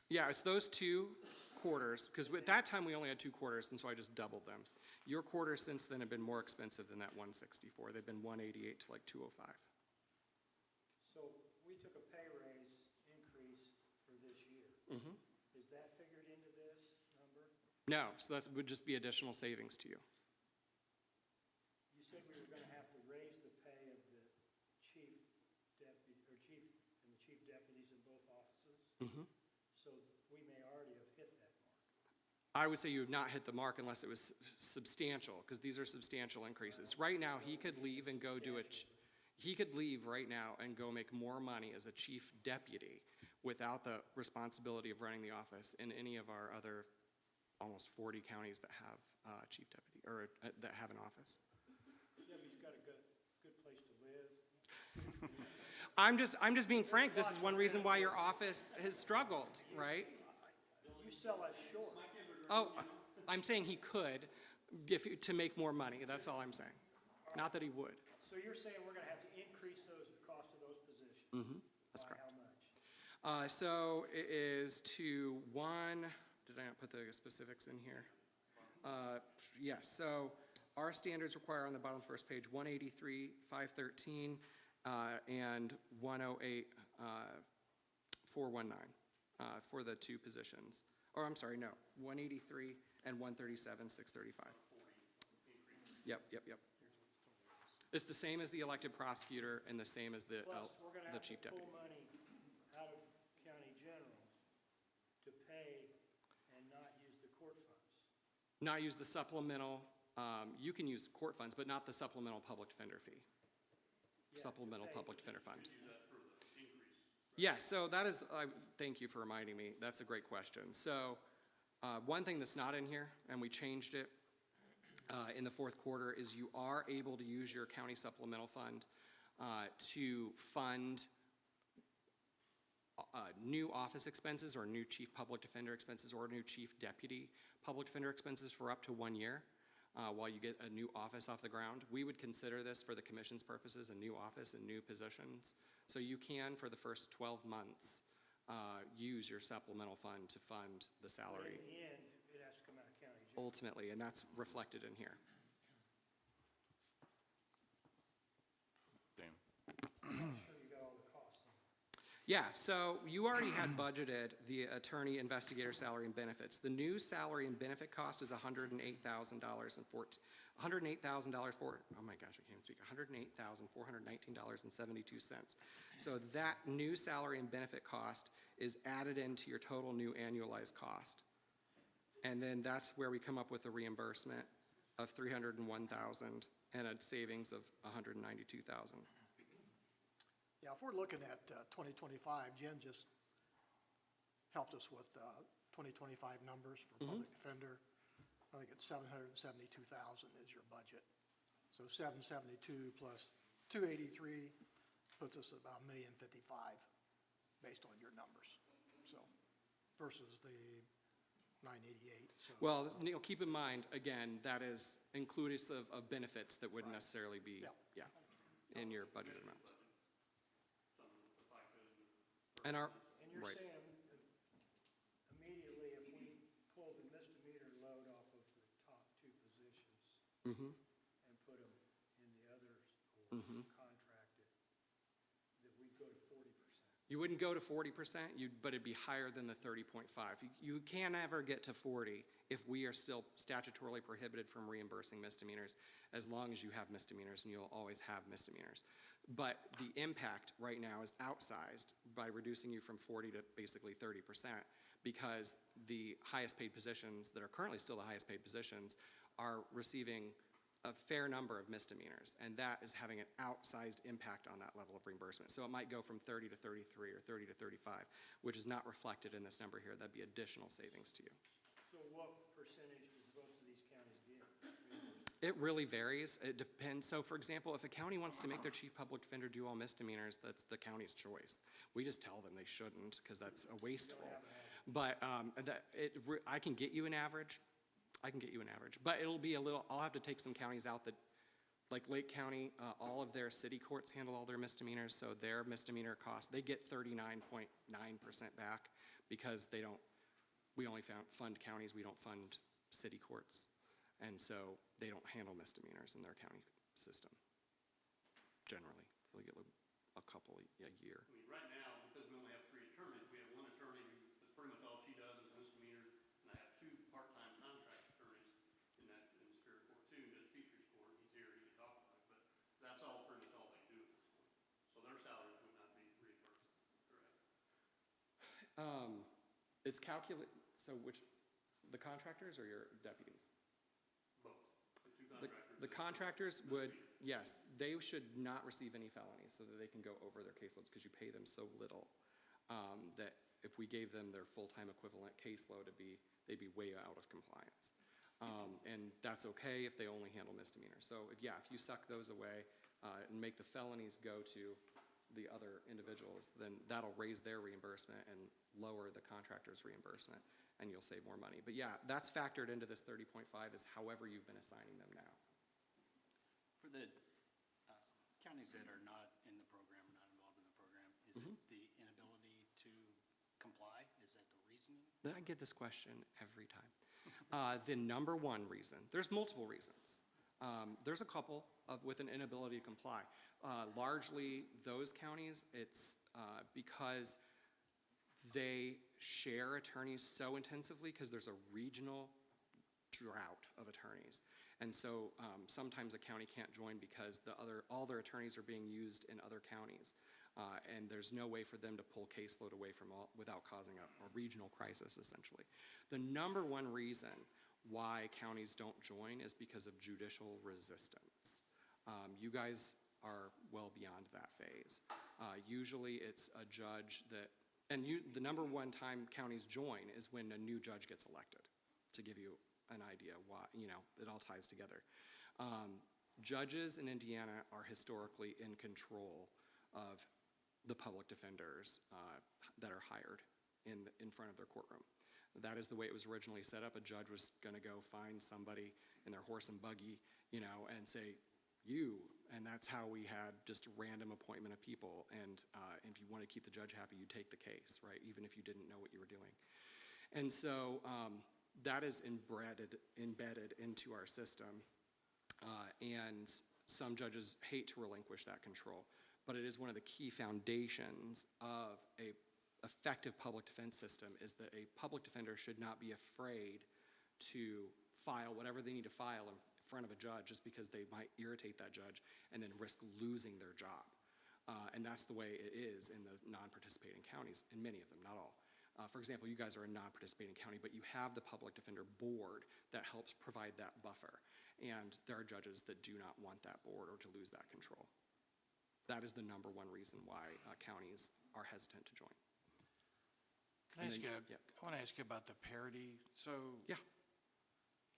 Yeah, it's those 2 quarters, because at that time we only had 2 quarters, and so I just doubled them. Your quarters since then have been more expensive than that 164. They've been 188 to like 205. So we took a pay raise increase for this year. Is that figured into this number? No, so that would just be additional savings to you. You said we were going to have to raise the pay of the chief deputy, or chief, and the chief deputies in both offices? So we may already have hit that mark. I would say you have not hit the mark unless it was substantial, because these are substantial increases. Right now, he could leave and go do he could leave right now and go make more money as a chief deputy without the responsibility of running the office in any of our other almost 40 counties that have chief deputy, or that have an office. Yeah, but he's got a good place to live. I'm just being frank. This is one reason why your office has struggled, right? You sell us short. Oh, I'm saying he could to make more money. That's all I'm saying. Not that he would. So you're saying we're going to have to increase the cost of those positions? That's By correct. how much? So it is to one, did I not put the specifics in here? Yes, so our standards require on the bottom of the first page, 183, 513, and 108, 419 for the two positions. Or I'm sorry, no, 183 and 137, 635. Yep. It's the same as the elected prosecutor and the same as the Plus, we're gonna the have chief to deputy. pull money out of county general to pay and not use the court funds. Not use the supplemental, you can use court funds, but not the supplemental public defender fee. Yeah, to Supplemental pay. public defender fund. Yes, so that is, thank you for reminding me, that's a great question. So, one thing that's not in here, and we changed it in the fourth quarter, is you are able to use your county supplemental fund to fund new office expenses or new chief public defender expenses or new chief deputy public defender expenses for up to 1 year while you get a new office off the ground. We would consider this for the commission's purposes, a new office and new positions. So you can, for the first 12 months, use your supplemental fund to fund the But salary in the end, it has to come out of county general. ultimately, and that's reflected in here. Dan? I'm sure you got all the costs in. Yeah, so you already had budgeted the attorney investigator salary and benefits. The new salary and benefit cost is $108,000 for, oh my gosh, I can't speak, $108,419.72. So that new salary and benefit cost is added into your total new annualized cost. And then that's where we come up with a reimbursement of $301,000 and a savings of $192,000. Yeah, if we're looking at 2025, Jen just helped us with 2025 numbers for public defender. I think it's 772,000 is your budget. So 772 plus 283 puts us at about $1,055,000 based on your numbers. So versus the 988. So Well, Neil, keep in mind, again, that is inclusive of benefits that wouldn't necessarily be, Yeah. in your budget amounts. And our, And you're right, saying immediately if we pull the misdemeanor load off of the top two positions mhm. and put them in the others or contracted, that we go to 40%. You wouldn't go to 40%, but it'd be higher than the 30.5. You can never get to 40 if we are still statutorily prohibited from reimbursing misdemeanors, as long as you have misdemeanors, and you'll always have misdemeanors. But the impact right now is outsized by reducing you from 40 to basically 30%, because the highest paid positions that are currently still the highest paid positions are receiving a fair number of misdemeanors, and that is having an outsized impact on that level of reimbursement. So it might go from 30 to 33 or 30 to 35, which is not reflected in this number here. That'd be additional savings to you. So what percentage does both of these counties get? It really varies. It depends. So, for example, if a county wants to make their chief public defender do all misdemeanors, that's the county's choice. We just tell them they shouldn't, because that's a wasteful. But I can get you an average. But it'll be a little, I'll have to take some counties out that, like Lake County, all of their city courts handle all their misdemeanors, so their misdemeanor cost, they get 39.9% back, because we only fund counties, we don't fund city courts. And so they don't handle misdemeanors in their county system, generally. They'll get a couple a year. I mean, right now, because we only have 3 attorneys, we have 1 attorney who, that's pretty much all she does is misdemeanors, and I have 2 part-time contract attorneys in Superior Court too, and Judge Petrie's court, he's here, he can talk about it, but that's all, pretty much all they do at this point. So their salaries would not be reimbursed, correct? It's so the contractors or your deputies? Both, the 2 The contractors. the contractors would, yes, they should not receive any felonies so that they can go over their caseloads, because you pay them so little that if we gave them their full-time equivalent caseload, they'd be way out of compliance. And that's okay if they only handle misdemeanors. So if you suck those away and make the felonies go to the other individuals, then that'll raise their reimbursement and lower the contractor's reimbursement, and you'll save more money. But yeah, that's factored into this 30.5 is however you've been assigning them now. For the counties that are not in the program, not involved in the program, is it the inability to I get this question every time. The number one reason, there's multiple reasons. There's a couple with an inability to comply. Largely, those counties, it's because they share attorneys so intensively because there's a regional drought of attorneys. And so sometimes a county can't join because all their attorneys are being used in other counties. And there's no way for them to pull caseload away from without causing a regional crisis, essentially. The number one reason why counties don't join is because of judicial resistance. You guys are well beyond that phase. Usually it's a judge that, and the number one time counties join is when a new judge gets elected, to give you an idea why, it all ties together. Judges in Indiana are historically in control of the public defenders that are hired in front of their courtroom. That is the way it was originally set up. A judge was going to go find somebody in their horse and buggy, and say, you, and that's how we had just random appointment of people. And if you want to keep the judge happy, you take the case, right? Even if you didn't know what you were doing. And so that is embedded into our system. And some judges hate to relinquish that control. But it is one of the key foundations of a effective public defense system is that a public defender should not be afraid to file whatever they need to file in front of a judge just because they might irritate that judge and then risk losing their job. And that's the way it is in the non-participating counties, in many of them, not all. For example, you guys are a non-participating county, but you have the public defender board that helps provide that buffer. And there are judges that do not want that board or to lose that control. That is the number one reason why counties are hesitant to join. Can I ask you, I want to ask you about the parity. So Yeah.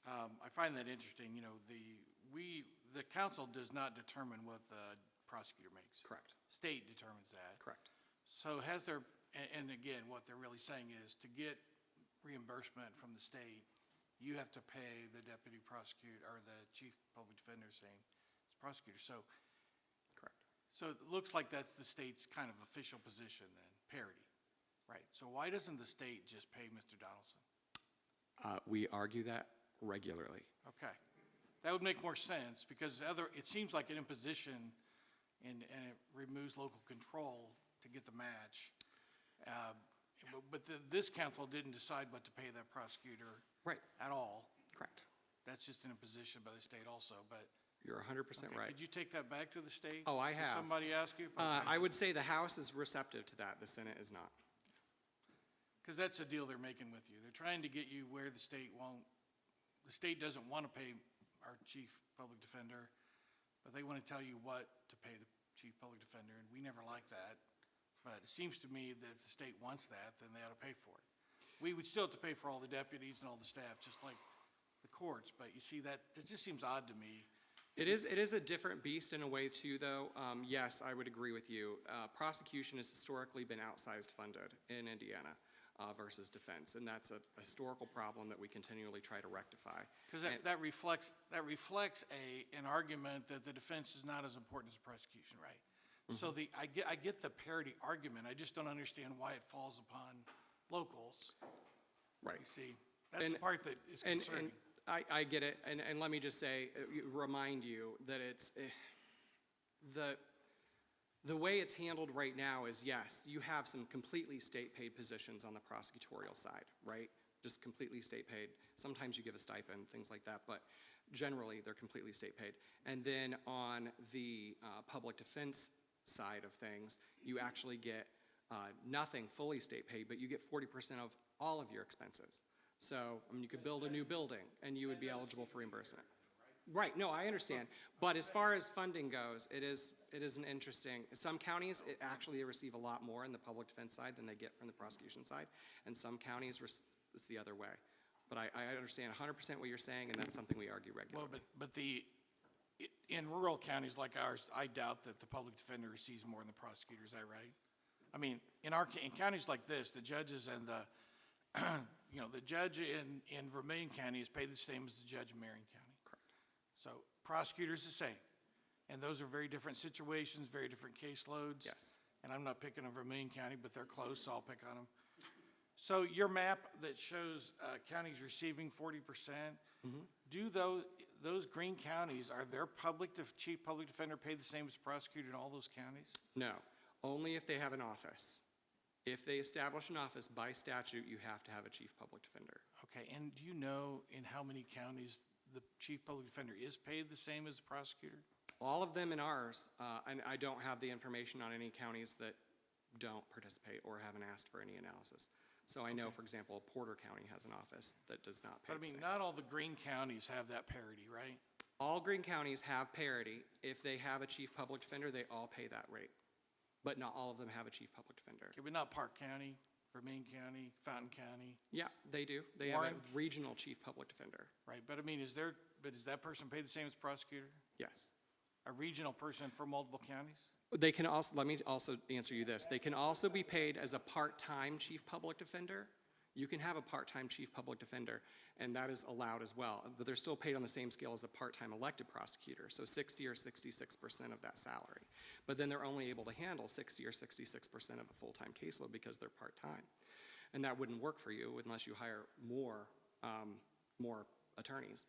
I find that interesting. The council does not determine what the prosecutor makes. Correct. State determines that. Correct. So has there, and again, what they're really saying is to get reimbursement from the state, you have to pay the deputy prosecutor or the chief public defender, saying it's prosecutor. So Correct. So it looks like that's the state's kind of official position then, parity, right? So why doesn't the state just pay Mr. Donaldson? We argue that regularly. Okay. That would make more sense because it seems like an imposition and it removes local control to get the match. But this council didn't decide what to pay that prosecutor Right. at all. Correct. That's just an imposition by the state also, but. You're 100% Okay, right. could you take that back to the state? Oh, I Did have. somebody ask you? I would say the House is receptive to that. The Senate is not. Because that's the deal they're making with you. They're trying to get you where the state doesn't want to pay our chief public defender, but they want to tell you what to pay the chief public defender, and we never like that. But it seems to me that if the state wants that, then they ought to pay for it. We would still have to pay for all the deputies and all the staff, just like the courts, but you see, that just seems odd to me. It is a different beast in a way too, though. Yes, I would agree with you. Prosecution has historically been outsized funded in Indiana versus defense, and that's a historical problem that we continually try to rectify. Because that reflects an argument that the defense is not as important as the prosecution, right? Mm-hmm. So I get the parity argument. I just don't understand why it falls upon locals. Right. You see, that's the part that is concerning. I get it, and let me just say, remind you that it's, the way it's handled right now is, yes, you have some completely state-paid positions on the prosecutorial side, right? Just completely state-paid. Sometimes you give a stipend, things like that, but generally they're completely state-paid. And then on the public defense side of things, you actually get nothing fully state-paid, but you get 40% of all of your expenses. So, you could build a new building, and you would be eligible for reimbursement. Right, no, I understand. But as far as funding goes, it is an interesting, some counties, actually receive a lot more in the public defense side than they get from the prosecution side, and some counties, it's the other way. But I understand 100% what you're saying, and that's something we argue regularly. Well, but in rural counties like ours, I doubt that the public defender receives more than the prosecutor, is that right? I mean, in counties like this, the judges and the judge in Vermillion County is paid the same as the judge in Marion County. Correct. So prosecutors the same. And those are very different situations, very different caseloads. Yes. And I'm not picking on Vermillion County, but they're close, so I'll pick on them. So your map that shows counties receiving 40%, do those green counties, are their chief public defender paid the same as prosecutor in all those counties? No, only if they have an office. If they establish an office by statute, you have to have a chief public defender. Okay, and do you know in how many counties the chief public defender is paid the same as the prosecutor? All of them in ours, and I don't have the information on any counties that don't participate or haven't asked for any analysis. So I know, for example, Porter County has an office that does not pay But I the mean, same. not all the green counties have that parity, right? All green counties have parity. If they have a chief public defender, they all pay that rate. But not all of them have a chief public defender. Okay, but not Park County, Vermillion County, Fountain County, Yeah, they do. They have a Warren? regional chief public defender. right? But I mean, is that person paid the same as prosecutor? Yes. A regional person for multiple counties? They can also, let me also answer you this. They can also be paid as a part-time chief public defender. You can have a part-time chief public defender, and that is allowed as well. But they're still paid on the same scale as a part-time elected prosecutor, so 60 or 66% of that salary. But then they're only able to handle 60 or 66% of a full-time caseload because they're part-time. And that wouldn't work for you unless you hire more attorneys.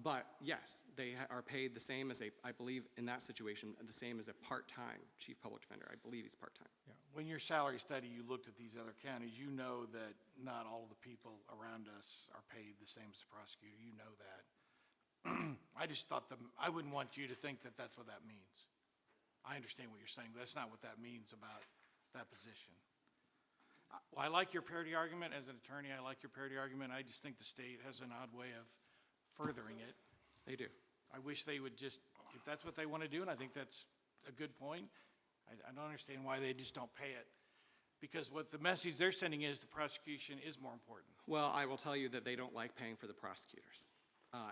But yes, they are paid the same as I believe in that situation, the same as a part-time chief public defender. I believe he's part-time. Yeah. When your salary study, you looked at these other counties, you know that not all of the people around us are paid the same as the prosecutor. You know that. I just thought I wouldn't want you to think that that's what that means. I understand what you're saying, but that's not what that means about that position. Well, I like your parity argument. As an attorney, I like your parity argument. I just think the state has an odd way of furthering it. They do. I wish they would just, if that's what they want to do, and I think that's a good point, I don't understand why they just don't pay it. Because what the message they're sending is the prosecution is more important. Well, I will tell you that they don't like paying for the prosecutors.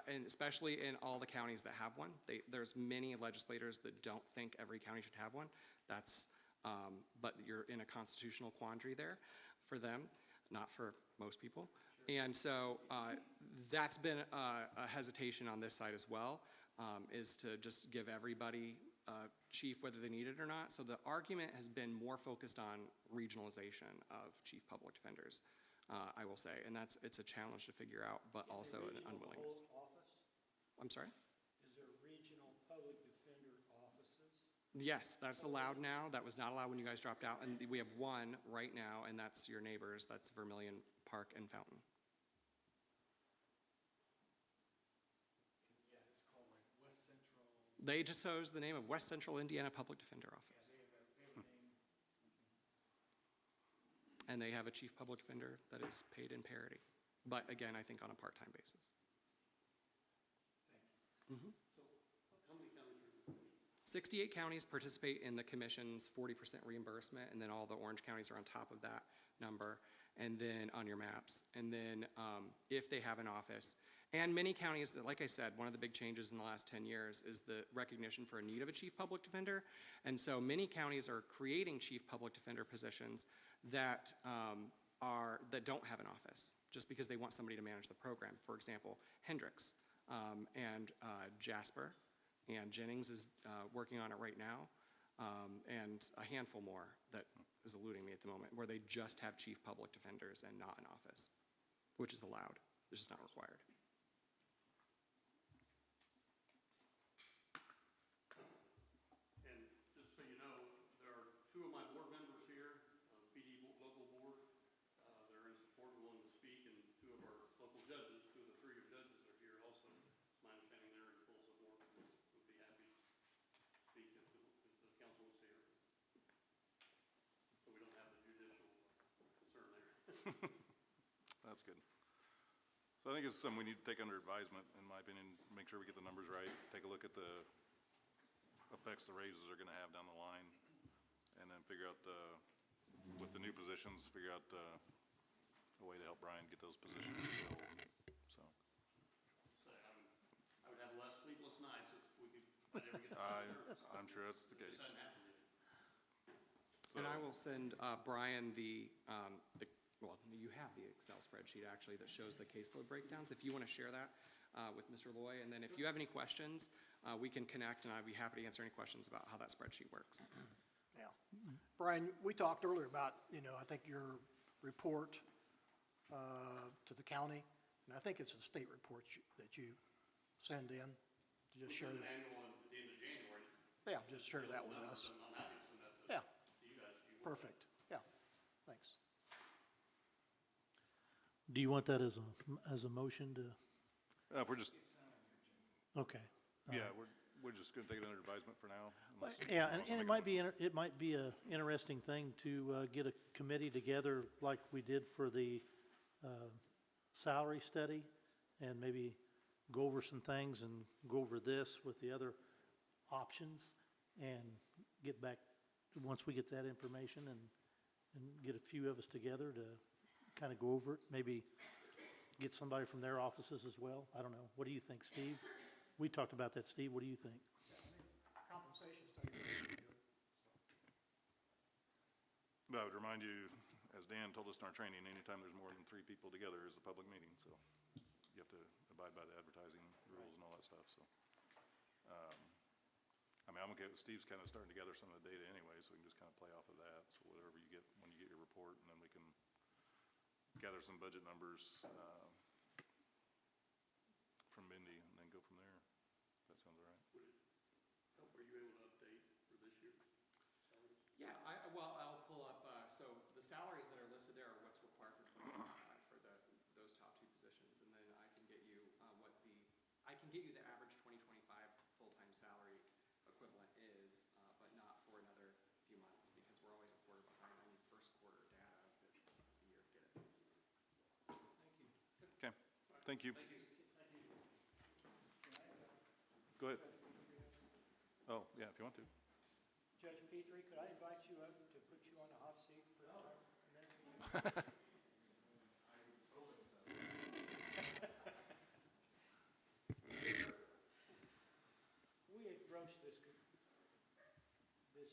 And especially in all the counties that have one. There's many legislators that don't think every county should have one. But you're in a constitutional quandary there for them, not for most people. And so that's been a hesitation on this side as well, is to just give everybody chief whether they need it or not. So the argument has been more focused on regionalization of chief public defenders, I will say. And it's a challenge to figure out, but also an unwillingness. I'm sorry? Is there regional public defender offices? Yes, that's allowed now. That was not allowed when you guys dropped out. And we have one right now, and that's your neighbors. That's Vermillion Park and Fountain. Yeah, it's called like West Central. They just chose the name of West Central Indiana Public Defender Office. Yeah, they have a name. And they have a chief public defender that is paid in parity. But again, I think on a part-time basis. Thank you. 68 counties participate in the commission's 40% reimbursement, and then all the orange counties are on top of that number, and then on your maps. And then if they have an office, and many counties, like I said, one of the big changes in the last 10 years is the recognition for a need of a chief public defender. And so many counties are creating chief public defender positions that don't have an office, just because they want somebody to manage the program. For example, Hendricks and Jasper and Jennings is working on it right now, and a handful more that is eluding me at the moment, where they just have chief public defenders and not an office, which is allowed. It's just not required. And just so you know, there are two of my board members here, PD local board. They're in support, willing to speak, and two of our local judges, two of the three judges are here also. It's my understanding they're in full support, would be happy to speak if the council was here. So we don't have the judicial concern there. That's good. So I think it's something we need to take under advisement, in my opinion, make sure we get the numbers right, take a look at the effects the raises are gonna have down the line, and then figure out, with the new positions, figure out a way to help Brian get those positions filled, so. I would have less sleepless nights if we could, if I ever get the I'm sure that's the case. And I So- will send Brian well, you have the Excel spreadsheet actually that shows the caseload breakdowns, if you want to share that with Mr. Loy. And then if you have any questions, we can connect, and I'd be happy to answer any questions about how that spreadsheet works. Yeah. Brian, we talked earlier about, I think your report to the county, and I think it's a state report that you send in, to just share that. Annual one at the end of January. Yeah, just share that with us. I'm happy to send that to Yeah, you guys. if you want. perfect, yeah, thanks. Do you want that as a motion to, If we're just, okay. yeah, we're just gonna take it under advisement for now. unless Yeah, someone wants to and make a motion. it might be a interesting thing to get a committee together like we did for the salary study, and maybe go over some things and go over this with the other options, and get back, once we get that information, and get a few of us together to kind of go over it, maybe get somebody from their offices as well. I don't know. What do you think, Steve? We talked about that, Steve. What do you think? Compensation study would be good. But I would remind you, as Dan told us in our training, anytime there's more than 3 people together is a public meeting, so you have to abide by the advertising rules and all that stuff, so. I mean, I'm okay with Steve's kind of starting to gather some of the data anyway, so we can just kind of play off of that. So whatever you get, when you get your report, and then we can gather some budget numbers from Mindy, and then go from there. That sounds all right. Were you able to update for this year? Yeah, well, I'll pull up, so the salaries that are listed there are what's required for 2025 for those top 2 positions. And then I can get you I can get you the average 2025 full-time salary equivalent is, but not for another few months, because we're always a quarter behind. I need first quarter data of the year to get it. Okay, thank you. Go ahead. Oh, yeah, if you want to. Judge Petrie, could I invite you up to put you on the hot seat for a minute? We had broached this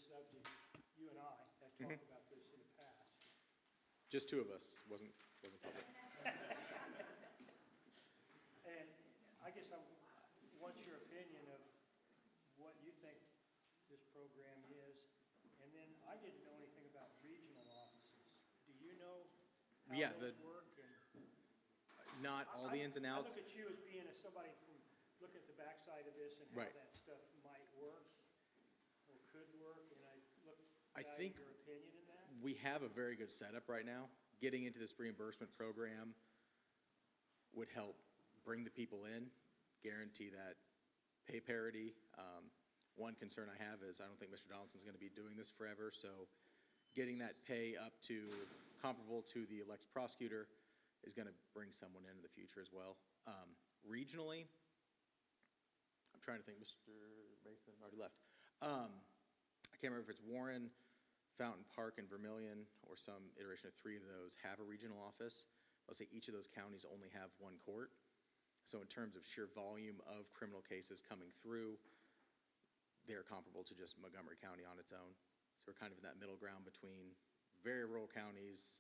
subject, you and I have talked about this in the past. Just 2 of us, wasn't public. And I guess I want your opinion of what you think this program is. And then I didn't know anything about regional offices. Do you know how Yeah, those work? And Not all the ins and I outs. look at you as being somebody from, looking at the backside of this and how Right. that stuff might work or could work, and I look, I value think your opinion in that. we have a very good setup right now. Getting into this reimbursement program would help bring the people in, guarantee that pay parity. One concern I have is I don't think Mr. Donaldson's going to be doing this forever, so getting that pay up to comparable to the elected prosecutor is going to bring someone into the future as well. Regionally, I'm trying to think, Mr. Mason already left. I can't remember if it's Warren, Fountain Park, and Vermillion, or some iteration of 3 of those have a regional office. I'll say each of those counties only have 1 court. So in terms of sheer volume of criminal cases coming through, they're comparable to just Montgomery County on its own. So we're kind of in that middle ground between very rural counties,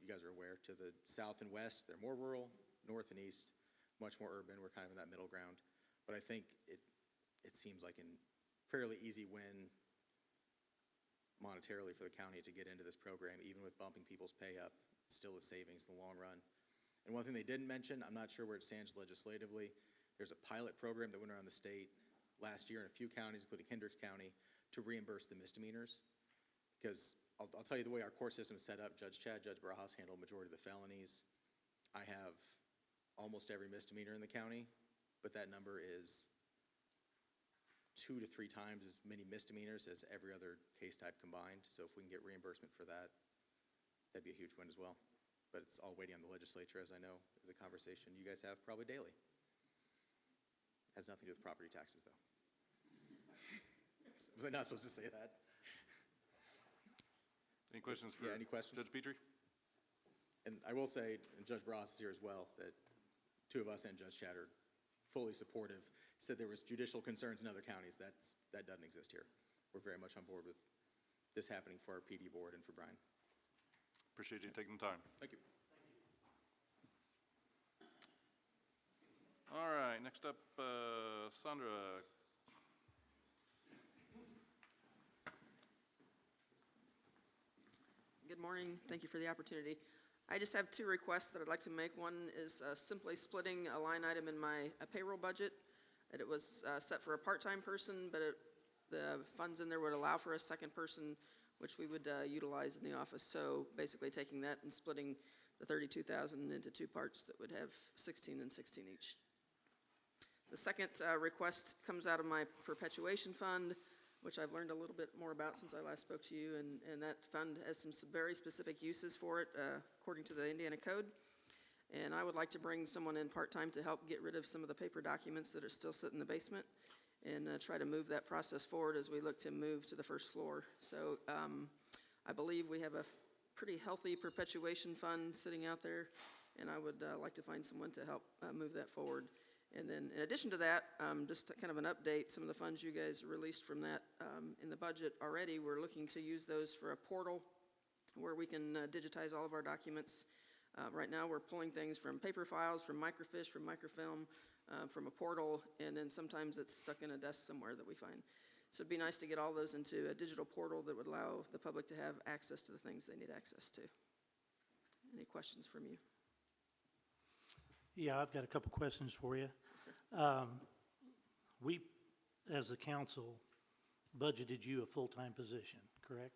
you guys are aware, to the south and west, they're more rural, north and east, much more urban. We're kind of in that middle ground. But I think it seems like a fairly easy win monetarily for the county to get into this program, even with bumping people's pay up, still a savings in the long run. And one thing they didn't mention, I'm not sure where it stands legislatively, there's a pilot program that went around the state last year in a few counties, including Hendricks County, to reimburse the misdemeanors. Because I'll tell you the way our court system is set up, Judge Chad, Judge Barajas handle a majority of the felonies. I have almost every misdemeanor in the county, but that number is 2 to 3 times as many misdemeanors as every other case type combined. So if we can get reimbursement for that, that'd be a huge win as well. But it's all waiting on the legislature, as I know, is a conversation you guys have probably daily. Has nothing to do with property taxes, though. Was I not supposed to say that? Any questions for Yeah, any questions? Judge Petrie? And I will say, and Judge Bras is here as well, that 2 of us and Judge Chad are fully supportive. Said there was judicial concerns in other counties. That doesn't exist here. We're very much on board with this happening for our PD board and for Brian. Appreciate you taking the time. Thank you. All right, next up, Sandra. Good Good morning. Thank you for the opportunity. I just have two requests that I'd like to make. One is simply splitting a line item in my payroll budget. That it was set for a part-time person, but the funds in there would allow for a second person, which we would utilize in the office. So basically taking that and splitting the 32,000 into two parts that would have 16 and 16 each. The second request comes out of my perpetuation fund, which I've learned a little bit more about since I last spoke to you, and that fund has some very specific uses for it according to the Indiana Code. And I would like to bring someone in part-time to help get rid of some of the paper documents that are still sitting in the basement and try to move that process forward as we look to move to the first floor. So I believe we have a pretty healthy perpetuation fund sitting out there, and I would like to find someone to help move that forward. And then in addition to that, just kind of an update, some of the funds you guys released from that in the budget already, we're looking to use those for a portal where we can digitize all of our documents. Right now, we're pulling things from paper files, from microfiche, from microfilm, from a portal, and then sometimes it's stuck in a desk somewhere that we find. So it'd be nice to get all those into a digital portal that would allow the public to have access to the things they need access to. Any questions from you? Yeah, I've got a couple questions for you. Yes, sir. We, as a council, budgeted you a full-time position, correct?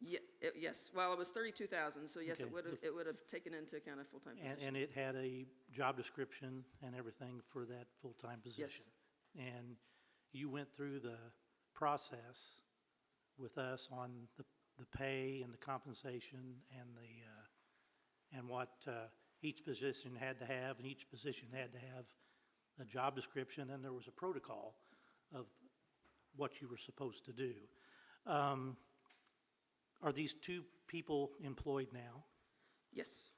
Yes, well, it was 32,000, so yes, Okay. it would have taken into account a full-time position. And it had a job description and everything for that full-time position? And you went through the process with us on the pay and the compensation and what each position had to have, and each position had to have a job description, and there was a protocol of what you were supposed to do. Are these two people employed now? Yes.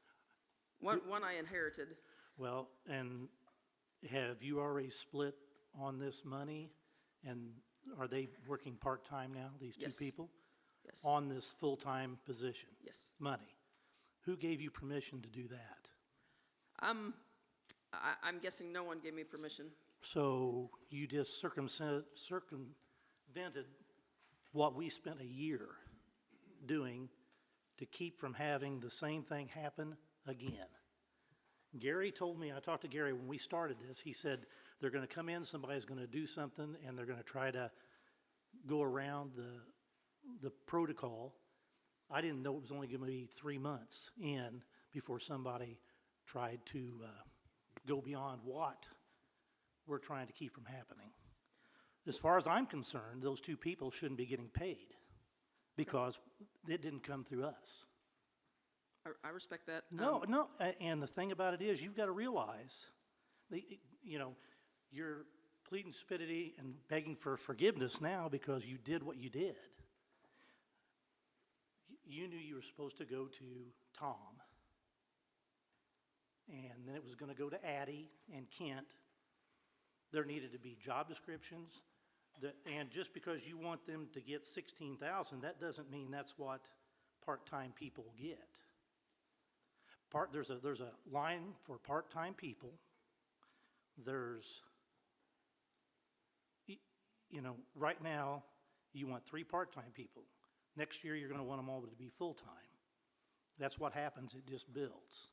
One I inherited. Well, and have you already split on this money? And are they working part-time now, these two Yes. people? Yes. On this full-time position? Yes. Money? Who gave you permission to do that? I'm guessing no one gave me permission. So you just circumvented what we spent a year doing to keep from having the same thing happen again. Gary told me, I talked to Gary when we started this, he said they're going to come in, somebody's going to do something, and they're going to try to go around the protocol. I didn't know it was only going to be 3 months in before somebody tried to go beyond what we're trying to keep from happening. As far as I'm concerned, those two people shouldn't be getting paid because it didn't come through us. I respect that. No, and the thing about it is, you've got to realize, you're pleading stupidity and begging for forgiveness now because you did what you did. You knew you were supposed to go to Tom, and then it was going to go to Addie and Kent. There needed to be job descriptions, and just because you want them to get 16,000, that doesn't mean that's what part-time people get. There's a line for part-time people. There's, right now, you want 3 part-time people. Next year, you're going to want them all to be full-time. That's what happens. It just builds.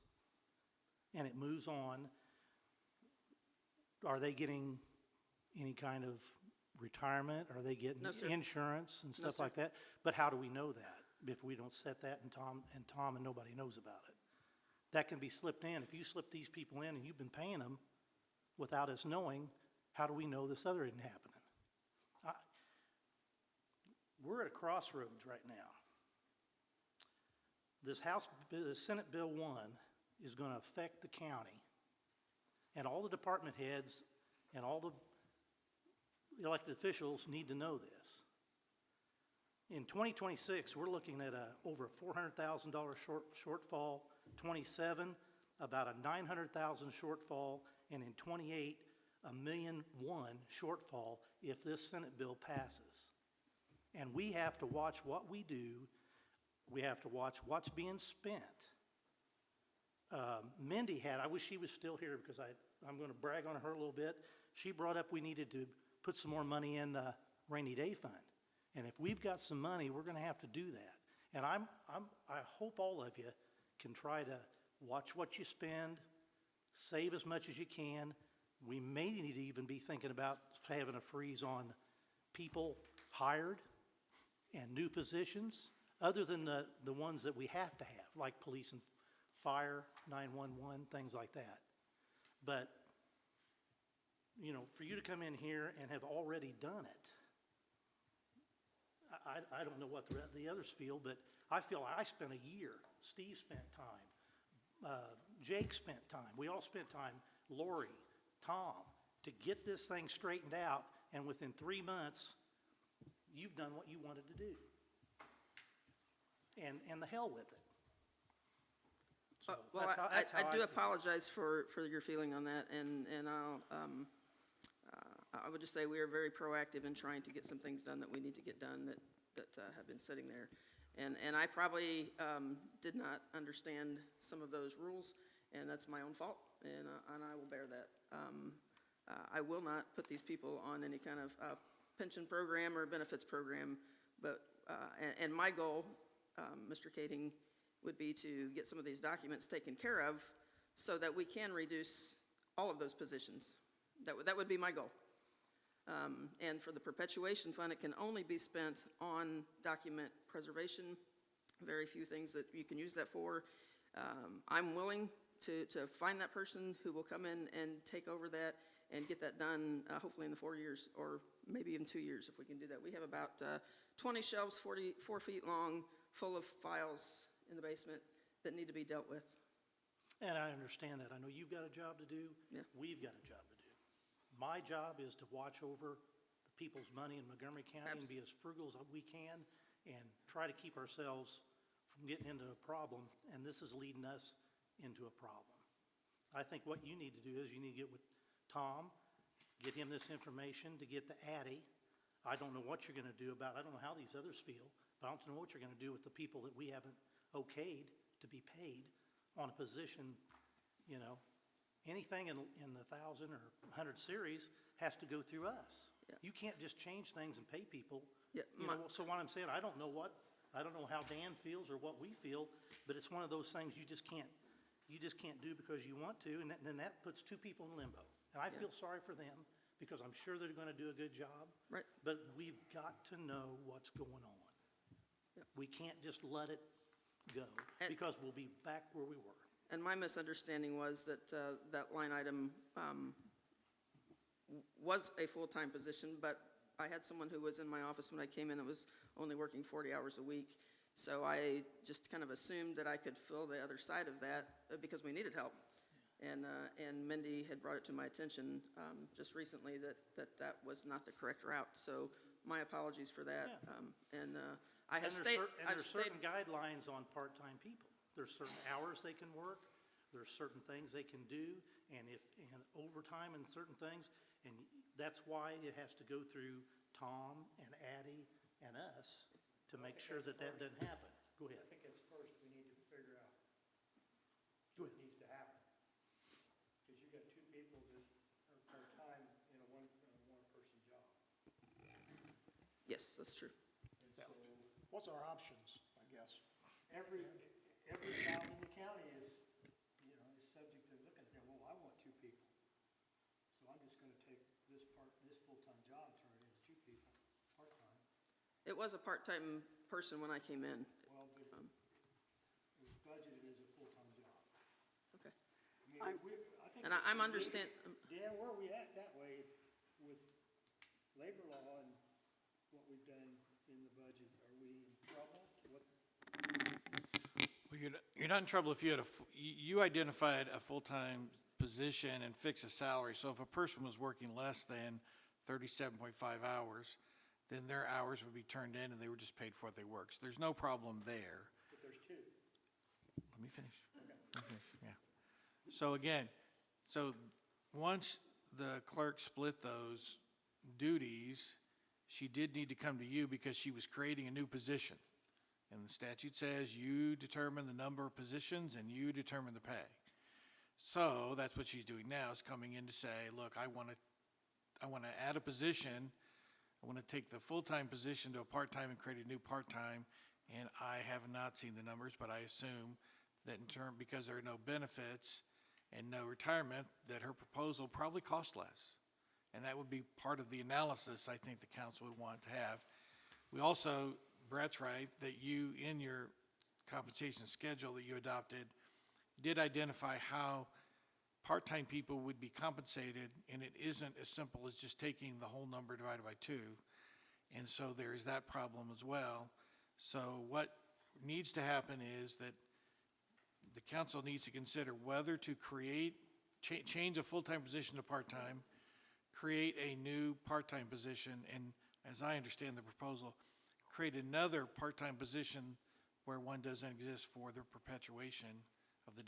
And it moves on. Are they getting any kind of retirement? Are they getting No, sir. insurance and stuff sir. like that? But how do we know that if we don't set that and Tom and nobody knows about it? That can be slipped in. If you slip these people in and you've been paying them without us knowing, how do we know this other isn't happening? We're at a crossroads right now. The Senate Bill 1 is going to affect the county, and all the department heads and all the elected officials need to know this. In 2026, we're looking at over a $400,000 shortfall, 27, about a $900,000 shortfall, and in 28, $1.1 million shortfall if this Senate bill passes. And we have to watch what we do. We have to watch what's being spent. Mindy I wish she was still here because I'm going to brag on her a little bit. She brought up we needed to put some more money in the rainy day fund. And if we've got some money, we're going to have to do that. And I hope all of you can try to watch what you spend, save as much as you can. We may need to even be thinking about having a freeze on people hired and new positions, other than the ones that we have to have, like police and fire, 911, things like that. But, you know, for you to come in here and have already done it, I don't know what the others feel, but I feel I spent a year. Steve spent time. Jake spent time. We all spent time. Lori, Tom, to get this thing straightened out, and within 3 months, you've done what you wanted to do. And the hell with it. So Well, that's how I do feel. apologize for your feeling on that, and I would just say we are very proactive in trying to get some things done that we need to get done that have been sitting there. And I probably did not understand some of those rules, and that's my own fault, and I will bear that. I will not put these people on any kind of pension program or benefits program, but, and my goal, Mr. Kading, would be to get some of these documents taken care of so that we can reduce all of those positions. That would be my goal. And for the perpetuation fund, it can only be spent on document preservation. Very few things that you can use that for. I'm willing to find that person who will come in and take over that and get that done, hopefully in the 4 years, or maybe even 2 years if we can do that. We have about 20 shelves, 4 feet long, full of files in the basement that need to be dealt with. And I understand that. I know you've got a job to do. Yeah. We've got a job to do. My job is to watch over the people's money in Montgomery County and be as frugal as we can and try to keep ourselves from getting into a problem, and this is leading us into a problem. I think what you need to do is you need to get with Tom, get him this information, to get to Addie. I don't know what you're going to do about it. I don't know how these others feel, but I don't know what you're going to do with the people that we haven't okayed to be paid on a position, you know. Anything in the 1,000 or 100 series has to go through us. Yeah. You can't just change things and pay people. Yeah, You know, so what I'm saying, I don't know how Dan feels or what we feel, but it's one of those things you just can't do because you want to, and then that puts two people in limbo. And I feel sorry for them because I'm sure they're going to do a good job. Right. But we've got to know what's going on. Yep. We can't just let it go And- because we'll be back where we were. And my misunderstanding was that that line item was a full-time position, but I had someone who was in my office when I came in that was only working 40 hours a week. So I just kind of assumed that I could fill the other side of that because we needed help. And Mindy had brought it to my attention just recently that was not the correct route. So my apologies for that. Yeah. I have There's certain guidelines on part-time people. There's certain hours they can work, there's certain things they can do, and overtime and certain things, and that's why it has to go through Tom and Addie and us to make sure that doesn't happen. Go ahead. I think it's first we need to figure out Go what ahead. needs to happen. Because you've got two people that are part-time in a one-person job. Yes, that's true. And so What's our options, I guess? every job in the county is subject to looking at, well, I want two people. So I'm just gonna take this full-time job, turn it into two people, part-time. It was a part-time person when I came in. Well, but it was budgeted as a full-time job. Okay. I mean, I think. And this I'm is understand. Dan, where are we at that way with labor law and what we've done in the budget? Are we in trouble? What? Well, you're not in trouble if you identified a full-time position and fixed a salary. So if a person was working less than 37.5 hours, then their hours would be turned in and they were just paid for what they worked. So there's no problem there. But there's two. Let me finish. Yeah. So again, once the clerk split those duties, she did need to come to you because she was creating a new position. And the statute says you determine the number of positions and you determine the pay. So that's what she's doing now, is coming in to say, look, I want to add a position. I want to take the full-time position to a part-time and create a new part-time, And I have not seen the numbers, but I assume that because there are no benefits and no retirement, that her proposal probably costs less. And that would be part of the analysis I think the council would want to have. We also, Brett's right, that you, in your compensation schedule that you adopted, did identify how part-time people would be compensated, and it isn't as simple as just taking the whole number divided by 2. And so there is that problem as well. So what needs to happen is that the council needs to consider whether to create, change a full-time position to part-time, create a new part-time position, and as I understand the proposal, create another part-time position where one doesn't exist for the perpetuation of the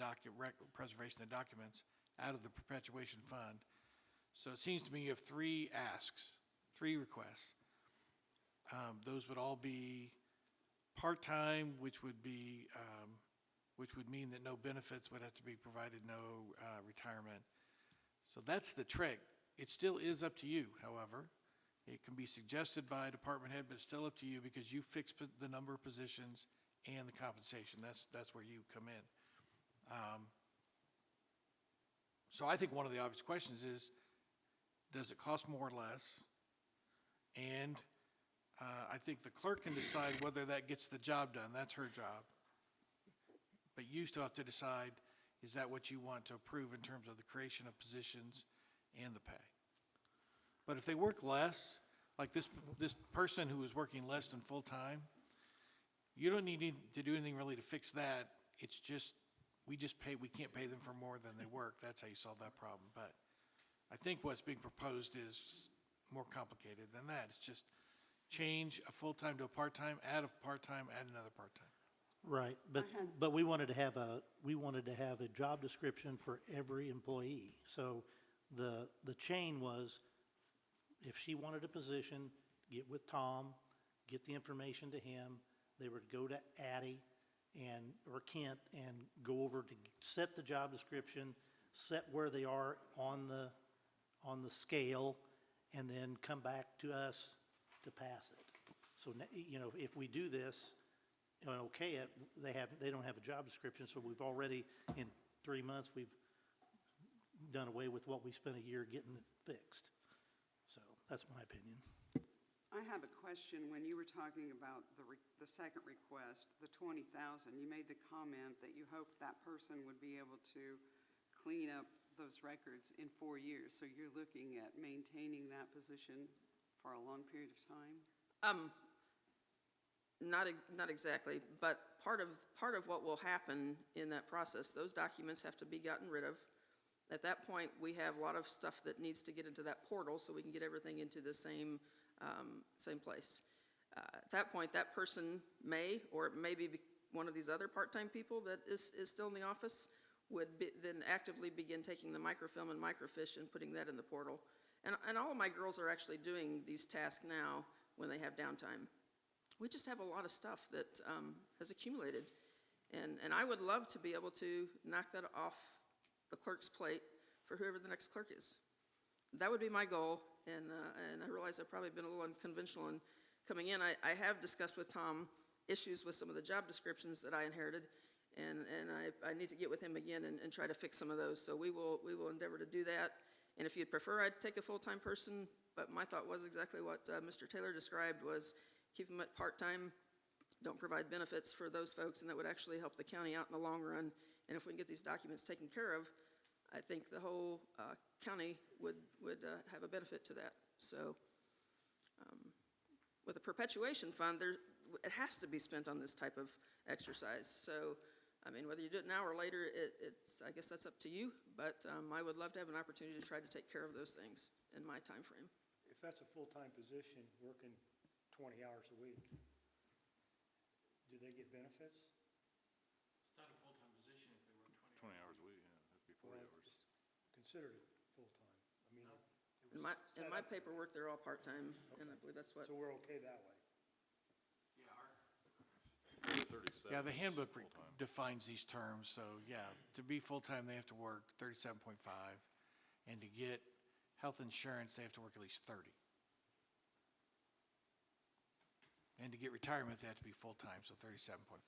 preservation of the documents out of the perpetuation fund. So it seems to me you have 3 asks, 3 requests. Those would all be part-time, which would mean that no benefits would have to be provided, no retirement. So that's the trick. It still is up to you, however. It can be suggested by a department head, but it's still up to you because you fix the number of positions and the compensation. That's where you come in. So I think one of the obvious questions is, does it cost more or less? And I think the clerk can decide whether that gets the job done. That's her job. But you still have to decide, is that what you want to approve in terms of the creation of positions and the pay? But if they work less, like this person who is working less than full-time, you don't need to do anything really to fix that. It's just, we can't pay them for more than they work. That's how you solve that problem. But I think what's being proposed is more complicated than that. It's just change a full-time to a part-time, add a part-time, add another part-time. Right, but we wanted to have a job description for every employee. So the chain was, if she wanted a position, get with Tom, get the information to him, they would go to Addie or Kent and go over to set the job description, set where they are on the scale, and then come back to us to pass it. So, if we do this, okay, they don't have a job description, so we've already, in 3 months, we've done away with what we spent a year getting it fixed. So that's my opinion. I have a question. When you were talking about the second request, the 20,000, you made the comment that you hoped that person would be able to clean up those records in 4 years. So you're looking at maintaining that position for a long period of time? Not exactly, but part of what will happen in that process, those documents have to be gotten rid of. At that point, we have a lot of stuff that needs to get into that portal so we can get everything into the same place. At that point, that person may, or it may be one of these other part-time people that is still in the office, would then actively begin taking the microfilm and microfiche and putting that in the portal. And all of my girls are actually doing these tasks now when they have downtime. We just have a lot of stuff that has accumulated. And I would love to be able to knock that off the clerk's plate for whoever the next clerk is. That would be my goal, and I realize I've probably been a little unconventional in coming in. I have discussed with Tom issues with some of the job descriptions that I inherited, and I need to get with him again and try to fix some of those. So we will endeavor to do that. And if you'd prefer, I'd take a full-time person, but my thought was exactly what Mr. Taylor described, was keep them at part-time, don't provide benefits for those folks, and that would actually help the county out in the long run. And if we can get these documents taken care of, I think the whole county would have a benefit to that. So with a perpetuation fund, it has to be spent on this type of exercise. So, I mean, whether you do it now or later, I guess that's up to you, but I would love to have an opportunity to try to take care of those things in my time frame. If that's a full-time position, working 20 hours a week, do they get benefits? It's not a full-time position if they work 20 hours a week, yeah, that'd be 40 Well, hours. it's considered full-time. I mean, it In was my set up- paperwork, they're all part-time, and I believe that's what. So we're okay that way. Yeah, 37 yeah, the is handbook full-time. defines these terms, so yeah, to be full-time, they have to work 37.5, and to get health insurance, they have to work at least 30. And to get retirement, they have to be full-time, so 37.5.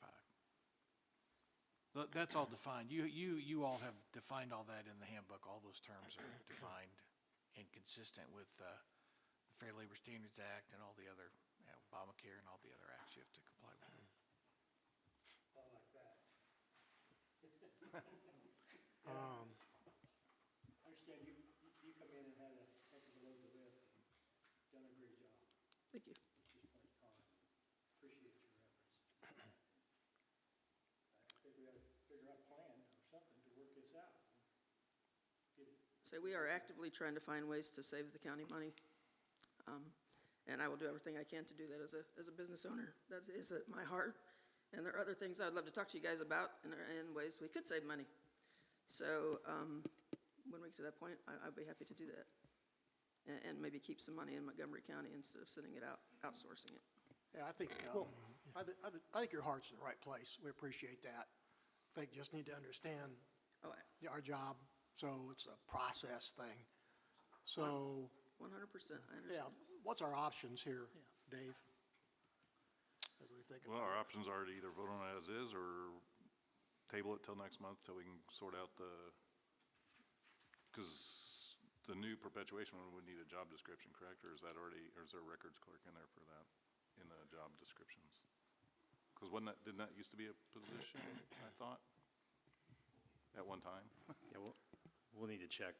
That's all defined. You all have defined all that in the handbook. All those terms are defined and consistent with the Fair Labor Standards Act and all the other, Obamacare and all the other acts you have to comply with. All like that. Um, I understand you come in and had a heck of a load to lift, and done a great job. Thank you. Chief Point Con. Appreciate your efforts. I think we gotta figure out a plan or something to work this out. Get it. So we are actively trying to find ways to save the county money. And I will do everything I can to do that as a business owner. That is at my heart. And there are other things I'd love to talk to you guys about in ways we could save money. So when we get to that point, I'd be happy to do that. And maybe keep some money in Montgomery County instead of sending it out, outsourcing it. Yeah, I think your heart's in the right place. We appreciate that. I think you just need to understand our job, so it's a process thing. So, 100%, I understand. yeah, what's our options here, Dave? As we think Well, about our it. options are to either vote on it as is or table it till next month till we can sort out because the new perpetuation one would need a job description, correct? Or is that already, or is there a records clerk in there for that, in the job descriptions? Because didn't that used to be a position, I thought, at one time? Yeah, we'll need to check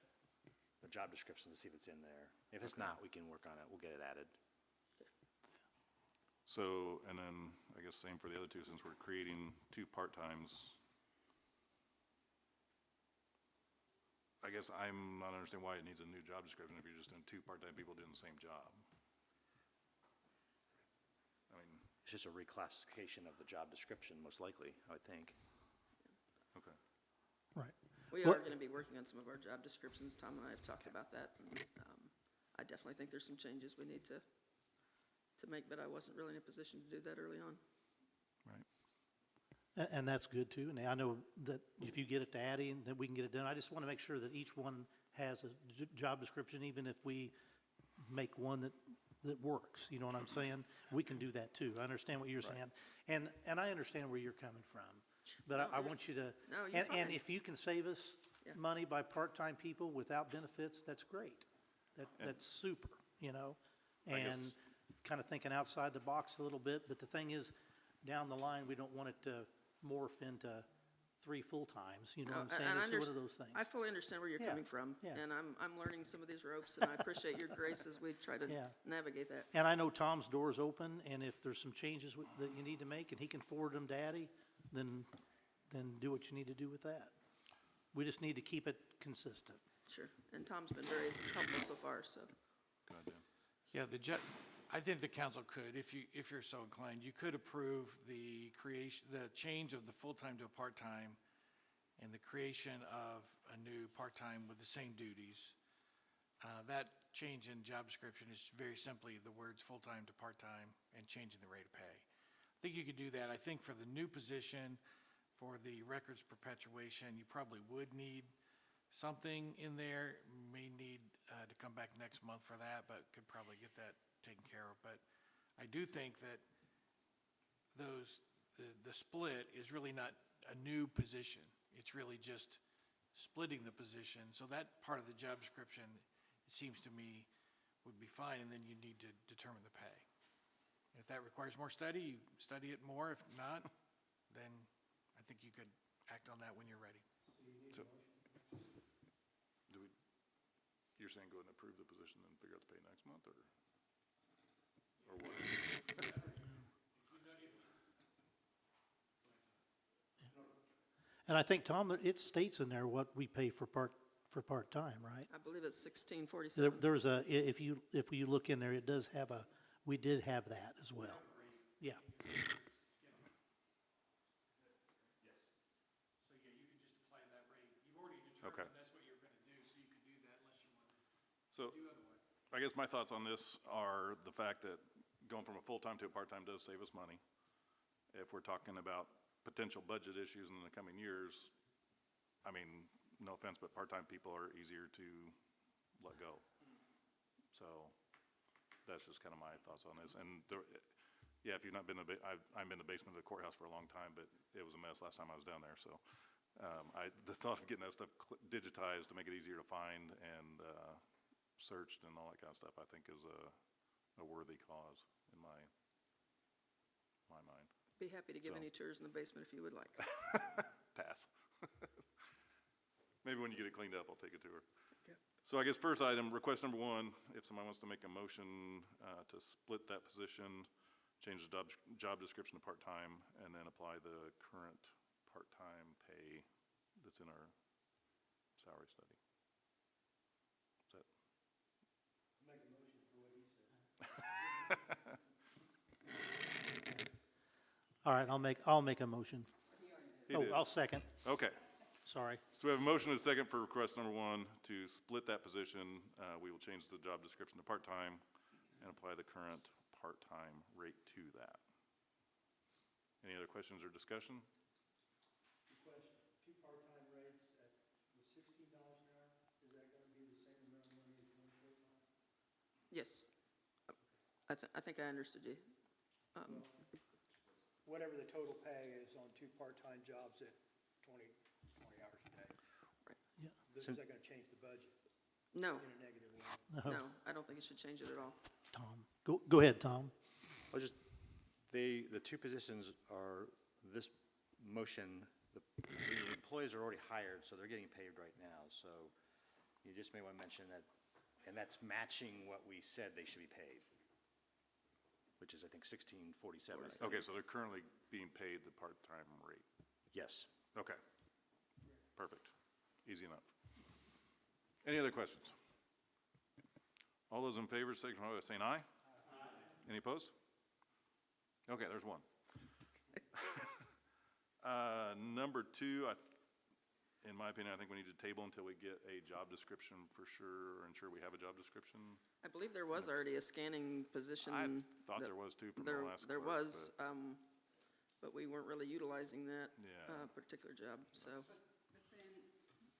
the job description to see if it's in there. If it's not, we can work on it. We'll get it added. So, and then, I guess same for the other two, since we're creating two part-times. I guess I'm not understanding why it needs a new job description if you're just doing two part-time people doing the same job. I mean, It's just a reclassification of the job description, most likely, I would think. okay. Right. We are going to be working on some of our job descriptions. Tom and I have talked about that. And, I definitely think there's some changes we need to make, but I wasn't really in a position to do that early on. Right. And that's good too. And I know that if you get it to Addie, then we can get it done. I just want to make sure that each one has a job description, even if we make one that works. You know what I'm saying? We can do that too. I understand what you're saying. And I understand where you're coming from. But I want you to, No, you're and fine. if you can save us Yeah. money by part-time people without benefits, that's great. That's super, you know? I And guess- kind of thinking outside the box a little bit, but the thing is, down the line, we don't want it to morph into 3 full-times, you know what I'm saying? And It's one of those things. I fully understand where you're Yeah, coming from. yeah. And I'm learning some of these ropes, and I appreciate your grace as we try to Yeah. navigate that. And I know Tom's door's open, and if there's some changes that you need to make, and he can forward them to Addie, then do what you need to do with that. We just need to keep it consistent. Sure. And Tom's been very helpful so far, so. Go ahead, Dan. Yeah, I think the council could, if you're so inclined, you could approve the change of the full-time to a part-time and the creation of a new part-time with the same duties. That change in job description is very simply the words full-time to part-time and changing the rate of pay. I think you could do that. I think for the new position, for the records perpetuation, you probably would need something in there. May need to come back next month for that, but could probably get that taken care of. But I do think that the split is really not a new position. It's really just splitting the position. So that part of the job description, it seems to me, would be fine, and then you need to determine the pay. If that requires more study, you study it more. If not, then I think you could act on that when you're ready. So, you're saying go ahead and approve the position and figure out the pay next month, or what? And I think, Tom, it states in there what we pay for part-time, right? I believe it's 1647. There's if you look in there, it does have we did have that as well. Yeah. So, yeah, you could just apply that rate. You've already Okay. determined that's what you're going to do, so you could do that unless you want to So, do otherwise. I guess my thoughts on this are the fact that going from a full-time to a part-time does save us money. If we're talking about potential budget issues in the coming years, I mean, no offense, but part-time people are easier to let go. So that's just kind of my thoughts on this. And yeah, if you've not been in I've been in the basement of the courthouse for a long time, but it was a mess last time I was down there, so. The thought of getting that stuff digitized to make it easier to find and searched and all that kind of stuff, I think is a worthy cause in my mind. Be happy to give So. any tours in the basement if you would like. Pass. Maybe when you get it cleaned up, I'll take a tour. Okay. So I guess first item, request number one, if somebody wants to make a motion to split that position, change the job description to part-time, and then apply the current part-time pay that's in our salary study. Is that? Make a motion for what he said. All right, I'll make a motion. He Oh, did. I'll second, Okay. sorry. So we have a motion and a second for request number one to split that position. We will change the job description to part-time and apply the current part-time rate to that. Any other questions or discussion? Question, two part-time rates at $16 an hour, is that gonna be the same amount of money as one full-time? Yes. I think I understood you. Whatever the total pay is on two part-time jobs at 20 hours a day. Yeah. Is that gonna change the budget No, in a negative way? no, I don't think it should change it at all. Tom, go ahead, Tom. I'll just, the two positions are, this motion, the employees are already hired, so they're getting paid right now. So you just may want to mention that, and that's matching what we said they should be paid, which is, I think, $16.47. Okay, so they're currently being paid the part-time rate. Yes. Okay. Perfect. Easy enough. Any other questions? All those in favor, signify by saying aye. Any opposed? Okay, there's one. Number two, in my opinion, I think we need to table until we get a job description for sure, or ensure we have a job description. I believe there was already a scanning position. I thought that- there was too from the last There clerk, was, but we weren't really utilizing that Yeah. particular job, so.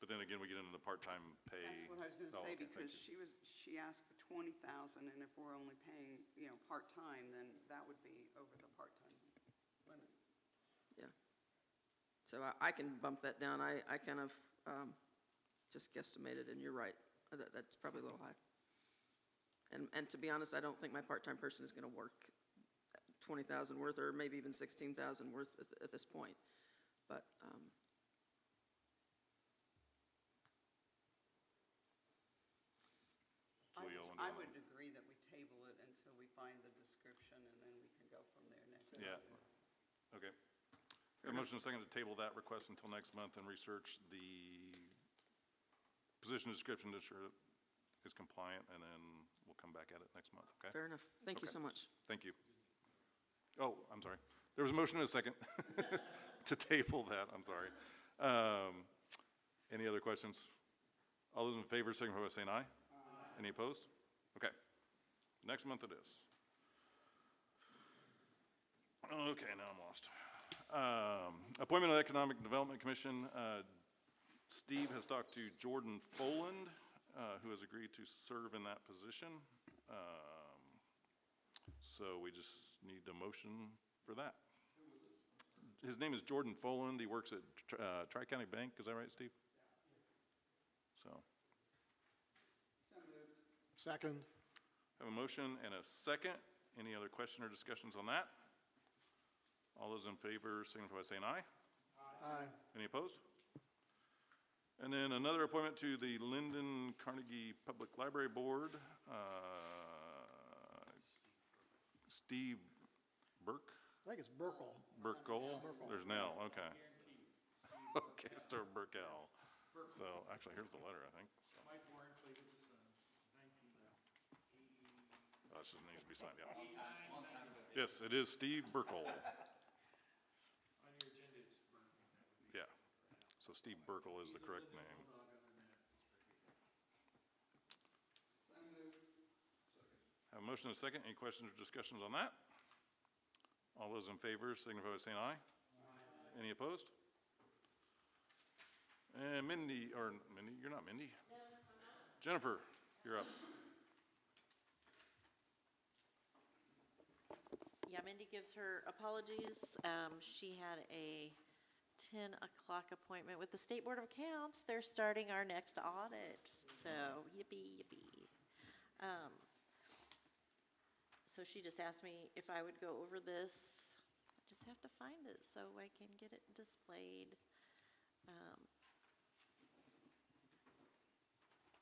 But then again, we get into the part-time pay. That's what I was gonna Oh, say, okay, thank because you. she asked for 20,000, and if we're only paying, part-time, then that would be over the part-time limit. Yeah. So I can bump that down. I kind of just guesstimated, and you're right. That's probably a little high. And to be honest, I don't think my part-time person is going to work 20,000 worth, or maybe even 16,000 worth at this point. But I would agree that we table it until we find the description, and then we can go from there next month. Yeah. Okay. A motion and a second to table that request until next month and research the position description to ensure it is compliant, and then we'll come back at it next month, okay? fair enough. Thank you so much. Thank you. Oh, I'm sorry. There was a motion and a second to table that, I'm sorry. Any other questions? All those in favor, signify by saying aye. Any opposed? Okay. Next month it is. Okay, now I'm lost. Appointment of Economic Development Commission. Steve has talked to Jordan Foland, who has agreed to serve in that position. So we just need a motion for that. His name is Jordan Foland. He works at Tri-County Bank. Is that right, Steve? So. Second. Have a motion and a second. Any other question or discussions on that? All those in favor signify by saying aye. Aye. Any opposed? And then another appointment to the Linden Carnegie Public Library Board. Steve Burke? I think it's Burkle. Burkle? There's Nell, okay. Okay, so Burkell. So, actually, here's the letter, I think. So. Mike Warren played with the Suns, 1980. Oh, this just needs to be signed, yeah. Yes, it is Steve Burkle. On your agenda, it's Burton. Yeah. So Steve Burkle is the correct name. Have a motion and a second. Any questions or discussions on that? All those in favor signify by saying aye. Any opposed? And Mindy, you're not Mindy? No, I'm not. Jennifer, you're up. Yeah, Mindy gives her apologies. She had a 10 o'clock appointment with the State Board of Accounts. They're starting our next audit, so yippee, yippee. So she just asked me if I would go over this. I just have to find it so I can get it displayed.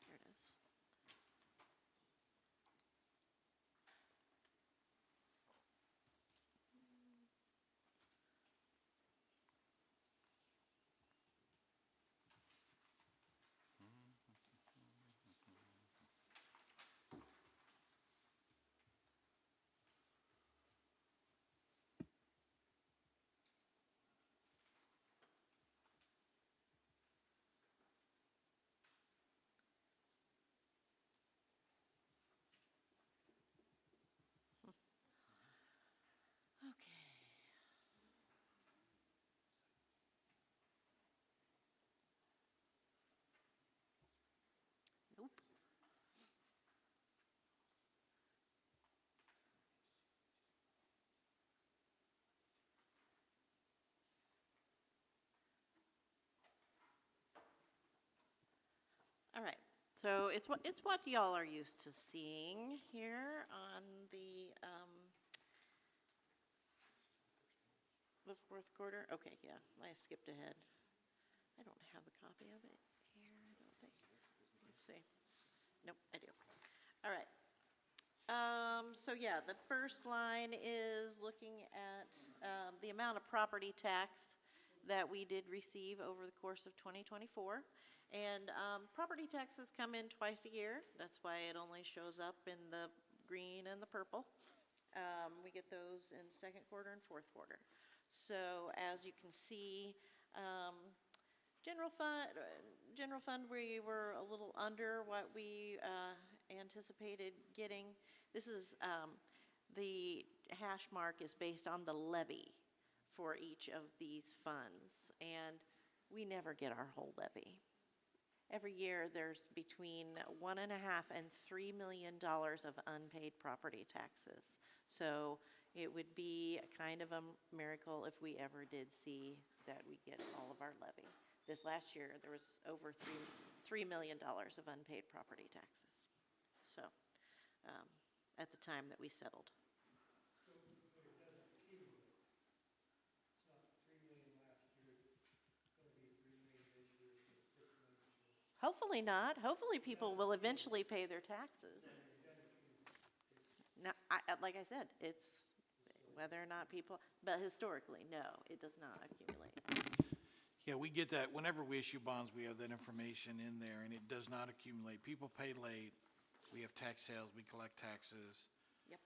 Here it is. Okay. Nope. All right, so it's what y'all are used to seeing here on the fourth quarter. Okay, yeah, I skipped ahead. I don't have a copy of it here, I don't think. Let's see. Nope, I do. All right. So yeah, the first line is looking at the amount of property tax that we did receive over the course of 2024. And property taxes come in twice a year. That's why it only shows up in the green and the purple. We get those in second quarter and fourth quarter. So as you can see, general fund, we were a little under what we anticipated getting. This is, the hash mark is based on the levy for each of these funds, and we never get our whole levy. Every year, there's between $1.5 and $3 million of unpaid property taxes. So it would be kind of a miracle if we ever did see that we get all of our levy. This last year, there was over $3 million of unpaid property taxes. So, at the time that we settled. So, but it doesn't accumulate. It's not 3 million last year, it's gonna be 3 million this year, so it's 6 million this year. Hopefully not. Hopefully people will eventually pay their taxes. Now, like I said, it's whether or not people, but historically, no, it does not accumulate. Yeah, we get that. Whenever we issue bonds, we have that information in there, and it does not accumulate. People pay late. We have tax sales. We collect taxes. Yep.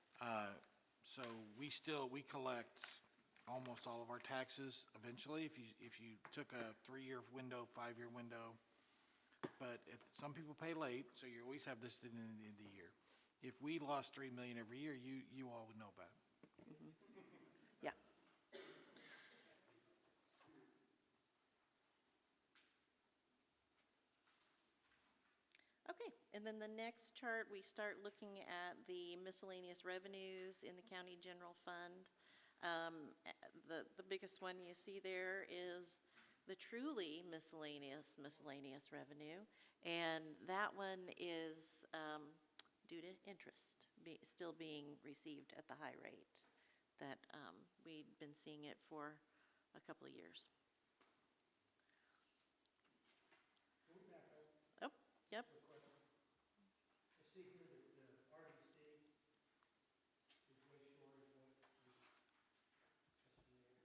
So we collect almost all of our taxes eventually, if you took a 3-year window, 5-year window. But if some people pay late, so you always have this at the end of the year. If we lost $3 million every year, you all would know about it. Yeah. Okay, and then the next chart, we start looking at the miscellaneous revenues in the county general fund. The biggest one you see there is the truly miscellaneous revenue, and that one is due to interest still being received at the high rate that we'd been seeing it for a couple of years. Oh, yep. I see here that the RDC is way short of what we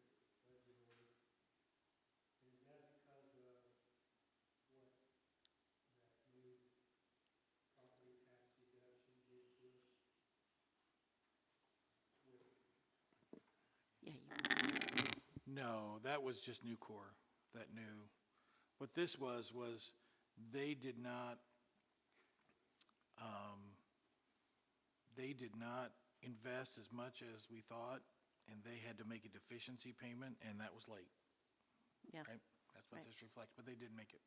estimated budget order. And is that because of what that new property tax deduction did to us? No, that was just Nucor, that knew. What this was they did not invest as much as we thought, and they had to make a deficiency payment, and that was late. Yeah. Right? That's what this reflects, but they did make it.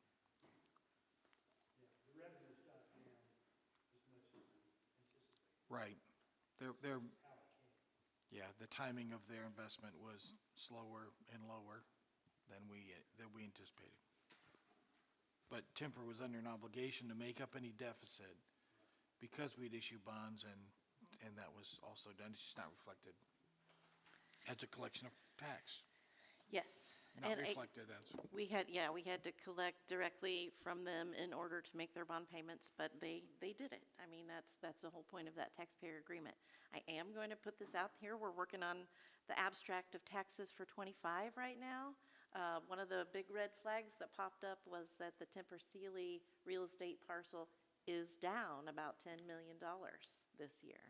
Yeah, the revenue's got down as much as we anticipated. Right. They're How it came. yeah, the timing of their investment was slower and lower than we anticipated. But Timber was under an obligation to make up any deficit because we'd issue bonds, and that was also done. It's just not reflected as a collection of tax, Yes. not And reflected as, we had to collect directly from them in order to make their bond payments, but they did it. I mean, that's the whole point of that taxpayer agreement. I am going to put this out here. We're working on the abstract of taxes for '25 right now. One of the big red flags that popped up was that the Temper Sealy real estate parcel is down about $10 million this year.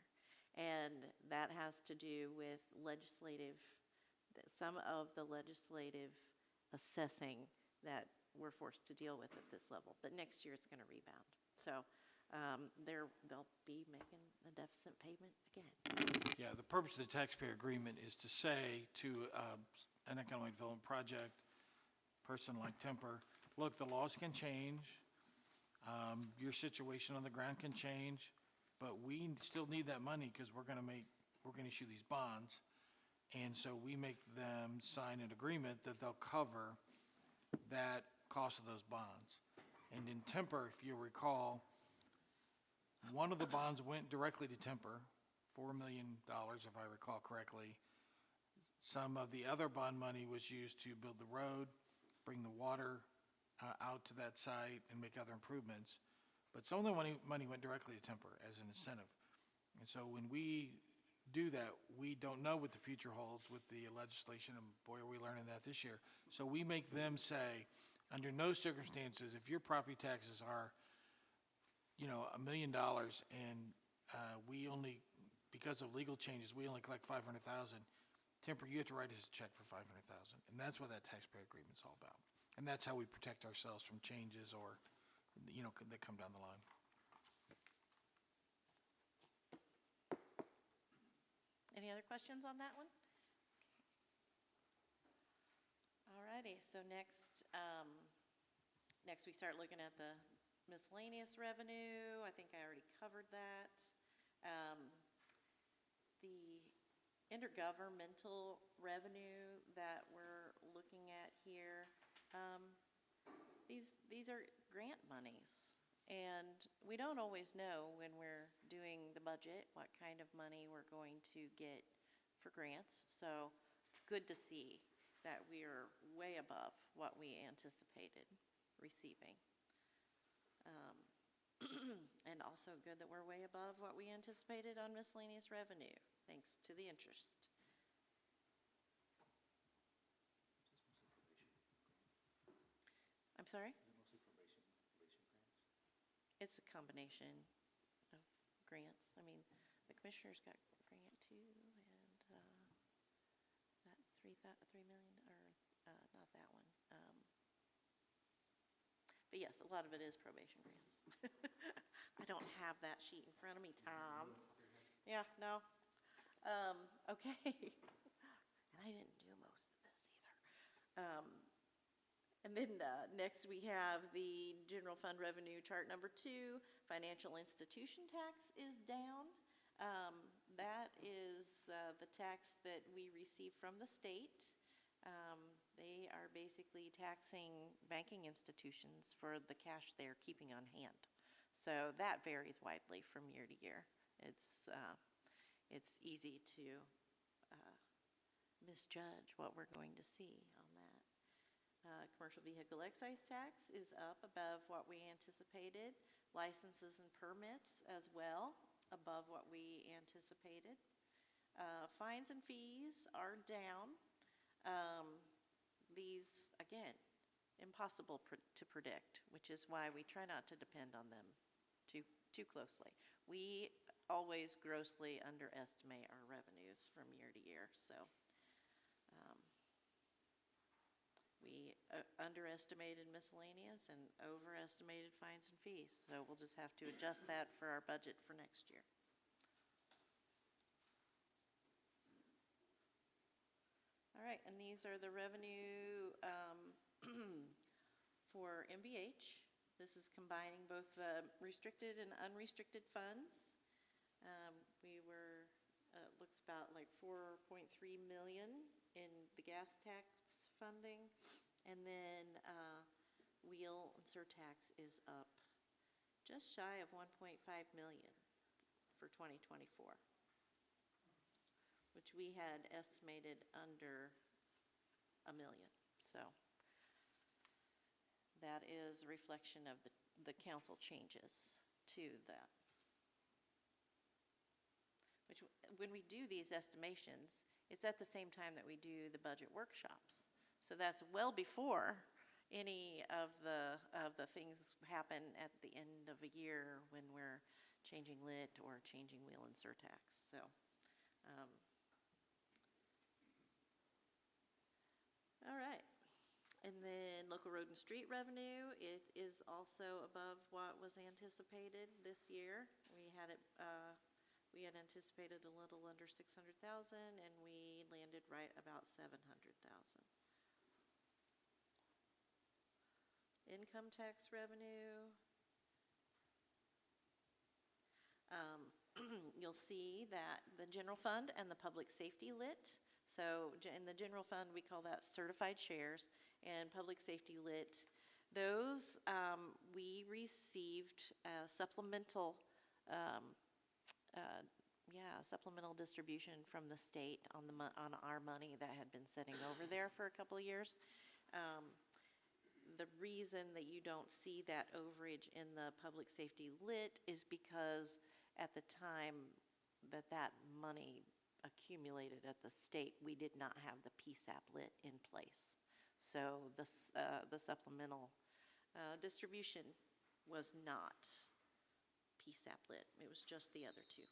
And that has to do with some of the legislative assessing that we're forced to deal with at this level. But next year, it's going to rebound. So they'll be making a deficit payment again. yeah, the purpose of the taxpayer agreement is to say to an economic development project, person like Temper, look, the laws can change, your situation on the ground can change, but we still need that money because we're going to issue these bonds. And so we make them sign an agreement that they'll cover that cost of those bonds. And in Temper, if you recall, one of the bonds went directly to Temper, $4 million, if I recall correctly. Some of the other bond money was used to build the road, bring the water out to that site, and make other improvements. But some of the money went directly to Temper as an incentive. And so when we do that, we don't know what the future holds with the legislation, and boy, are we learning that this year. So we make them say, under no circumstances, if your property taxes are, $1 million, and we only, because of legal changes, we only collect $500,000, Temper, you have to write us a check for $500,000, and that's what that taxpayer agreement's all about. And that's how we protect ourselves from changes or, that come down the line. Any other questions on that one? All righty, so next we start looking at the miscellaneous revenue. I think I already covered that. The intergovernmental revenue that we're looking at here, these are grant monies. And we don't always know when we're doing the budget what kind of money we're going to get for grants. So it's good to see that we are way above what we anticipated receiving. And also good that we're way above what we anticipated on miscellaneous revenue, thanks to the interest. I'm sorry? It's a combination of grants. I mean, the commissioners got a grant too, and that 3 million, or not that one. But yes, a lot of it is probation grants. I don't have that sheet in front of me, Tom. Yeah, no. Okay. And I didn't do most of this either. And then next we have the general fund revenue chart number 2. Financial institution tax is down. That is the tax that we receive from the state. They are basically taxing banking institutions for the cash they're keeping on hand. So that varies widely from year to year. It's easy to misjudge what we're going to see on that. Commercial vehicle excise tax is up above what we anticipated. Licenses and permits as well, above what we anticipated. Fines and fees are down. These, again, impossible to predict, which is why we try not to depend on them too closely. We always grossly underestimate our revenues from year to year, so we underestimated miscellaneous and overestimated fines and fees, so we'll just have to adjust that for our budget for next year. All right, and these are the revenue for MVH. This is combining both restricted and unrestricted funds. We were, looks looks about like 4.3 million in the gas tax funding. And then wheel and surtax is up just shy of 1.5 million for 2024, which we had estimated under $1 million. So that is a reflection of the council changes to that. Which, when we do these estimations, it's at the same time that we do the budget workshops. So that's well before any of the things happen at the end of a year when we're changing lit or changing wheel and surtax. So, all right. And then local road and street revenue, it is also above what was anticipated this year. We had anticipated a little under 600,000, and we landed right about 700,000. Income tax revenue. You'll see that the general fund and the public safety lit. So in the general fund, we call that certified shares, and public safety lit. Those, we received supplemental supplemental distribution from the state on our money that had been sitting over there for a couple of years. The reason that you don't see that overage in the public safety lit is because at the time that money accumulated at the state, we did not have the PSAP lit in place. So the supplemental distribution was not PSAP lit. It was just the other two.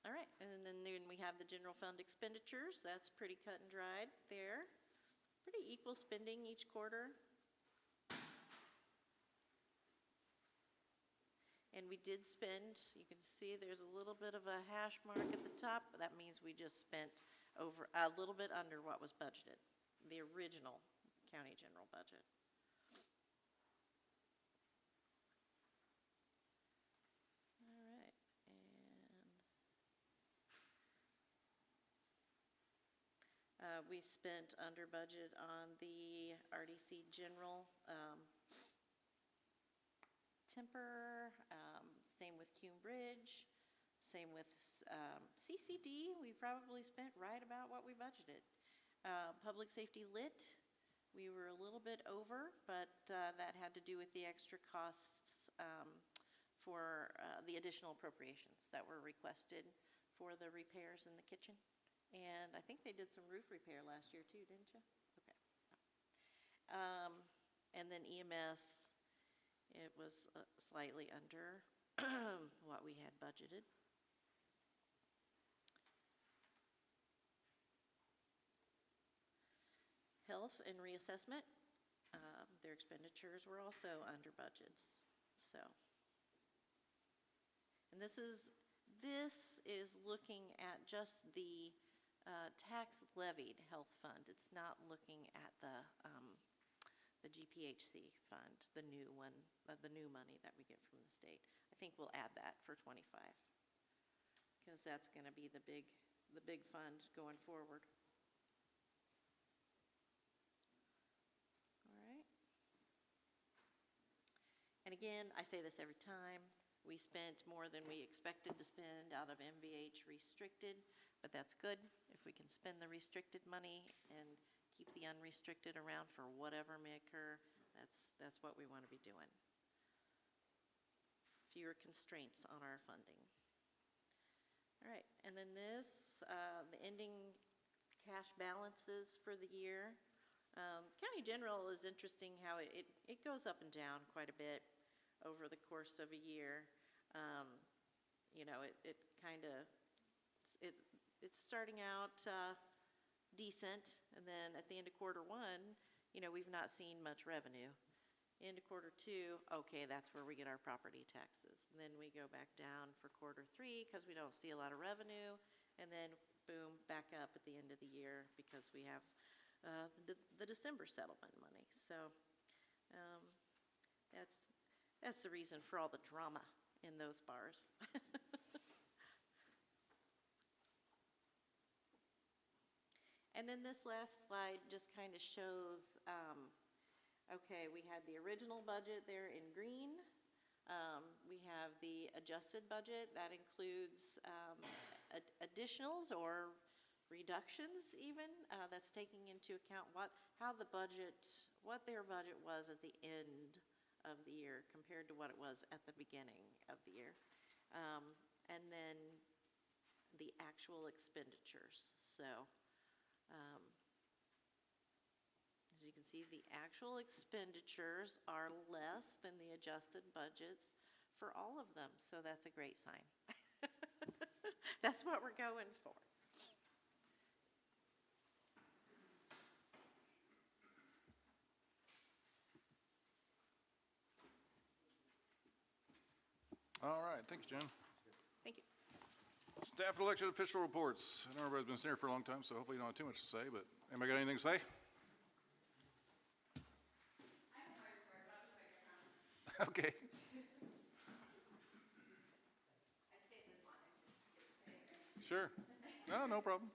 All right, and then we have the general fund expenditures. That's pretty cut and dried there. Pretty equal spending each quarter. And we did spend, you can see there's a little bit of a hash mark at the top. That means we just spent over a little bit under what was budgeted, the original county general budget. We spent under budget on the RDC general temper, same with Cume Bridge, same with CCD. We probably spent right about what we budgeted. Public safety lit, we were a little bit over, but that had to do with the extra costs for the additional appropriations that were requested for the repairs in the kitchen. And I think they did some roof repair last year too, didn't you? Okay. And then EMS, it was slightly under what we had budgeted. Health and reassessment, their expenditures were also under budgets. So, and this is looking at just the tax levied health fund. It's not looking at the GPHC fund, the new one, the new money that we get from the state. I think we'll add that for 25 because that's going to be the big fund going forward. All right. And again, I say this every time. We spent more than we expected to spend out of MVH restricted, but that's good. If we can spend the restricted money and keep the unrestricted around for whatever may occur, that's what we want to be doing. Fewer constraints on our funding. All right, and then this, the ending cash balances for the year. County General is interesting how it goes up and down quite a bit over the course of a year. You know, it kind of, it's starting out decent, and then at the end of quarter one, you know, we've not seen much revenue. Into quarter two, okay, that's where we get our property taxes. And then we go back down for quarter three because we don't see a lot of revenue, and then boom, back up at the end of the year because we have the December settlement money. So that's the reason for all the drama in those bars. And then this last slide just kind of shows, okay, we had the original budget there in green. We have the adjusted budget. That includes additionals or reductions even. That's taking into account what their budget was at the end of the year compared to what it was at the beginning of the year. And then the actual expenditures. So, as you can see, the actual expenditures are less than the adjusted budgets for all of them, so that's a great sign. That's what we're going for. All right, thanks, Jen. Thank you. Staff and elected official reports. I know everybody's been sitting here for a long time, so hopefully you don't have too much to say, but anybody got anything to say? Okay. Sure. No problem.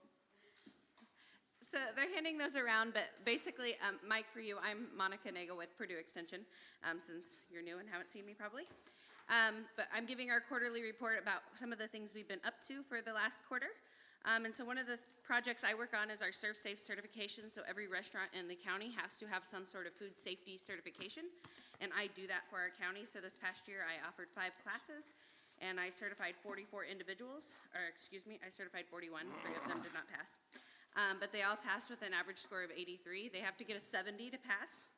So they're handing those around, but basically, Mike, for you, I'm Monica Nagel with Purdue Extension, since you're new and haven't seen me probably. But I'm giving our quarterly report about some of the things we've been up to for the last quarter. And so one of the projects I work on is our Serve Safe certification. So every restaurant in the county has to have some sort of food safety certification. And I do that for our county. So this past year, I offered 5 classes, and I certified 44 individuals, or excuse me, I certified 41. 3 of them did not pass. But they all passed with an average score of 83. They have to get a 70 to pass,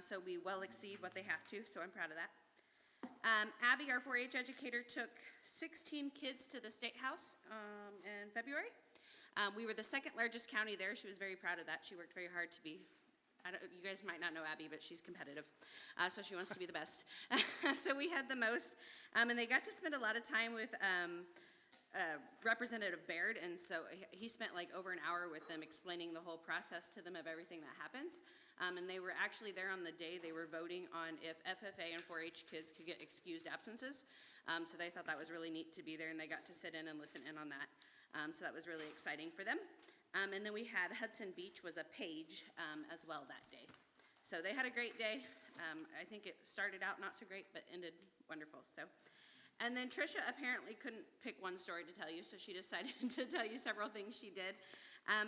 so we well exceed what they have to, so I'm proud of that. Abby, our 4-H educator, took 16 kids to the State House in February. We were the second largest county there. She was very proud of that. She worked very hard to be, you guys might not know Abby, but she's competitive, so she wants to be the best. So we had the most, and they got to spend a lot of time with Representative Baird, and so he spent like over an hour with them explaining the whole process to them of everything that happens. And they were actually there on the day they were voting on if FFA and 4-H kids could get excused absences. So they thought that was really neat to be there, and they got to sit in and listen in on that. So that was really exciting for them. And then we had Hudson Beach was a page as well that day. So they had a great day. I think it started out not so great, but ended wonderful. So. And then Trisha apparently couldn't pick one story to tell you, so she decided to tell you several things she did.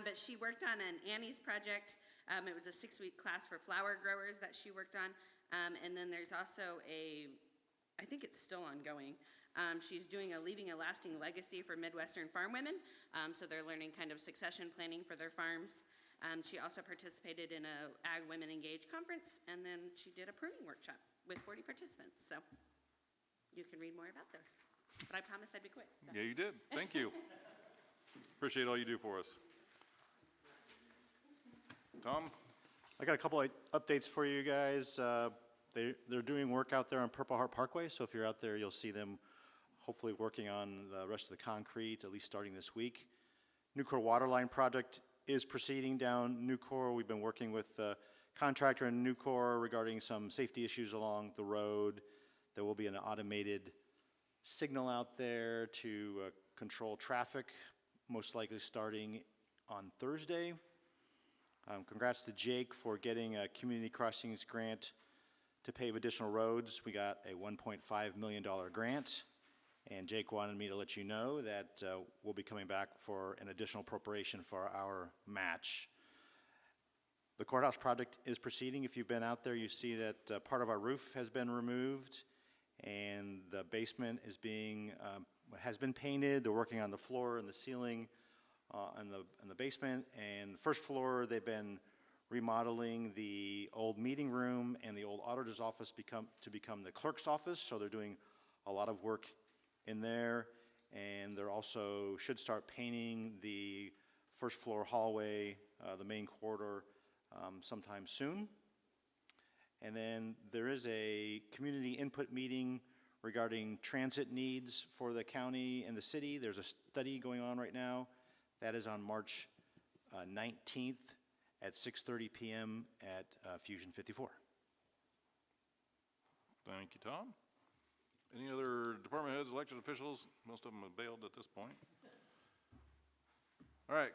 But she worked on an Annie's project. It was a 6-week class for flower growers that she worked on. And then there's also I think it's still ongoing. She's doing a Leaving a Lasting Legacy for Midwestern farm women. So they're learning kind of succession planning for their farms. She also participated in a Ag Women Engage conference, and then she did a pruning workshop with 40 participants. So you can read more about those. But I promised I'd be quick. So. Yeah, you did. Thank you. Appreciate all you do for us. Tom? I got a couple of updates for you guys. They're doing work out there on Purple Heart Parkway, so if you're out there, you'll see them hopefully working on the rest of the concrete, at least starting this week. Nucor Waterline project is proceeding down Nucor. We've been working with the contractor in Nucor regarding some safety issues along the road. There will be an automated signal out there to control traffic, most likely starting on Thursday. Congrats to Jake for getting a Community Crossings grant to pave additional roads. We got a $1.5 million grant, and Jake wanted me to let you know that we'll be coming back for an additional appropriation for our match. The courthouse project is proceeding. If you've been out there, you see that part of our roof has been removed, and the basement is has been painted. They're working on the floor and the ceiling in the basement. And the first floor, they've been remodeling the old meeting room and the old auditor's office to become the clerk's office. So they're doing a lot of work in there. And they're also should start painting the first floor hallway, the main corridor, sometime soon. And then there is a community input meeting regarding transit needs for the county and the city. There's a study going on right now. That is on March 19th at 6:30 p.m. at Fusion 54. Thank you, Tom. Any other department heads, elected officials? Most of them have bailed at this point. All right,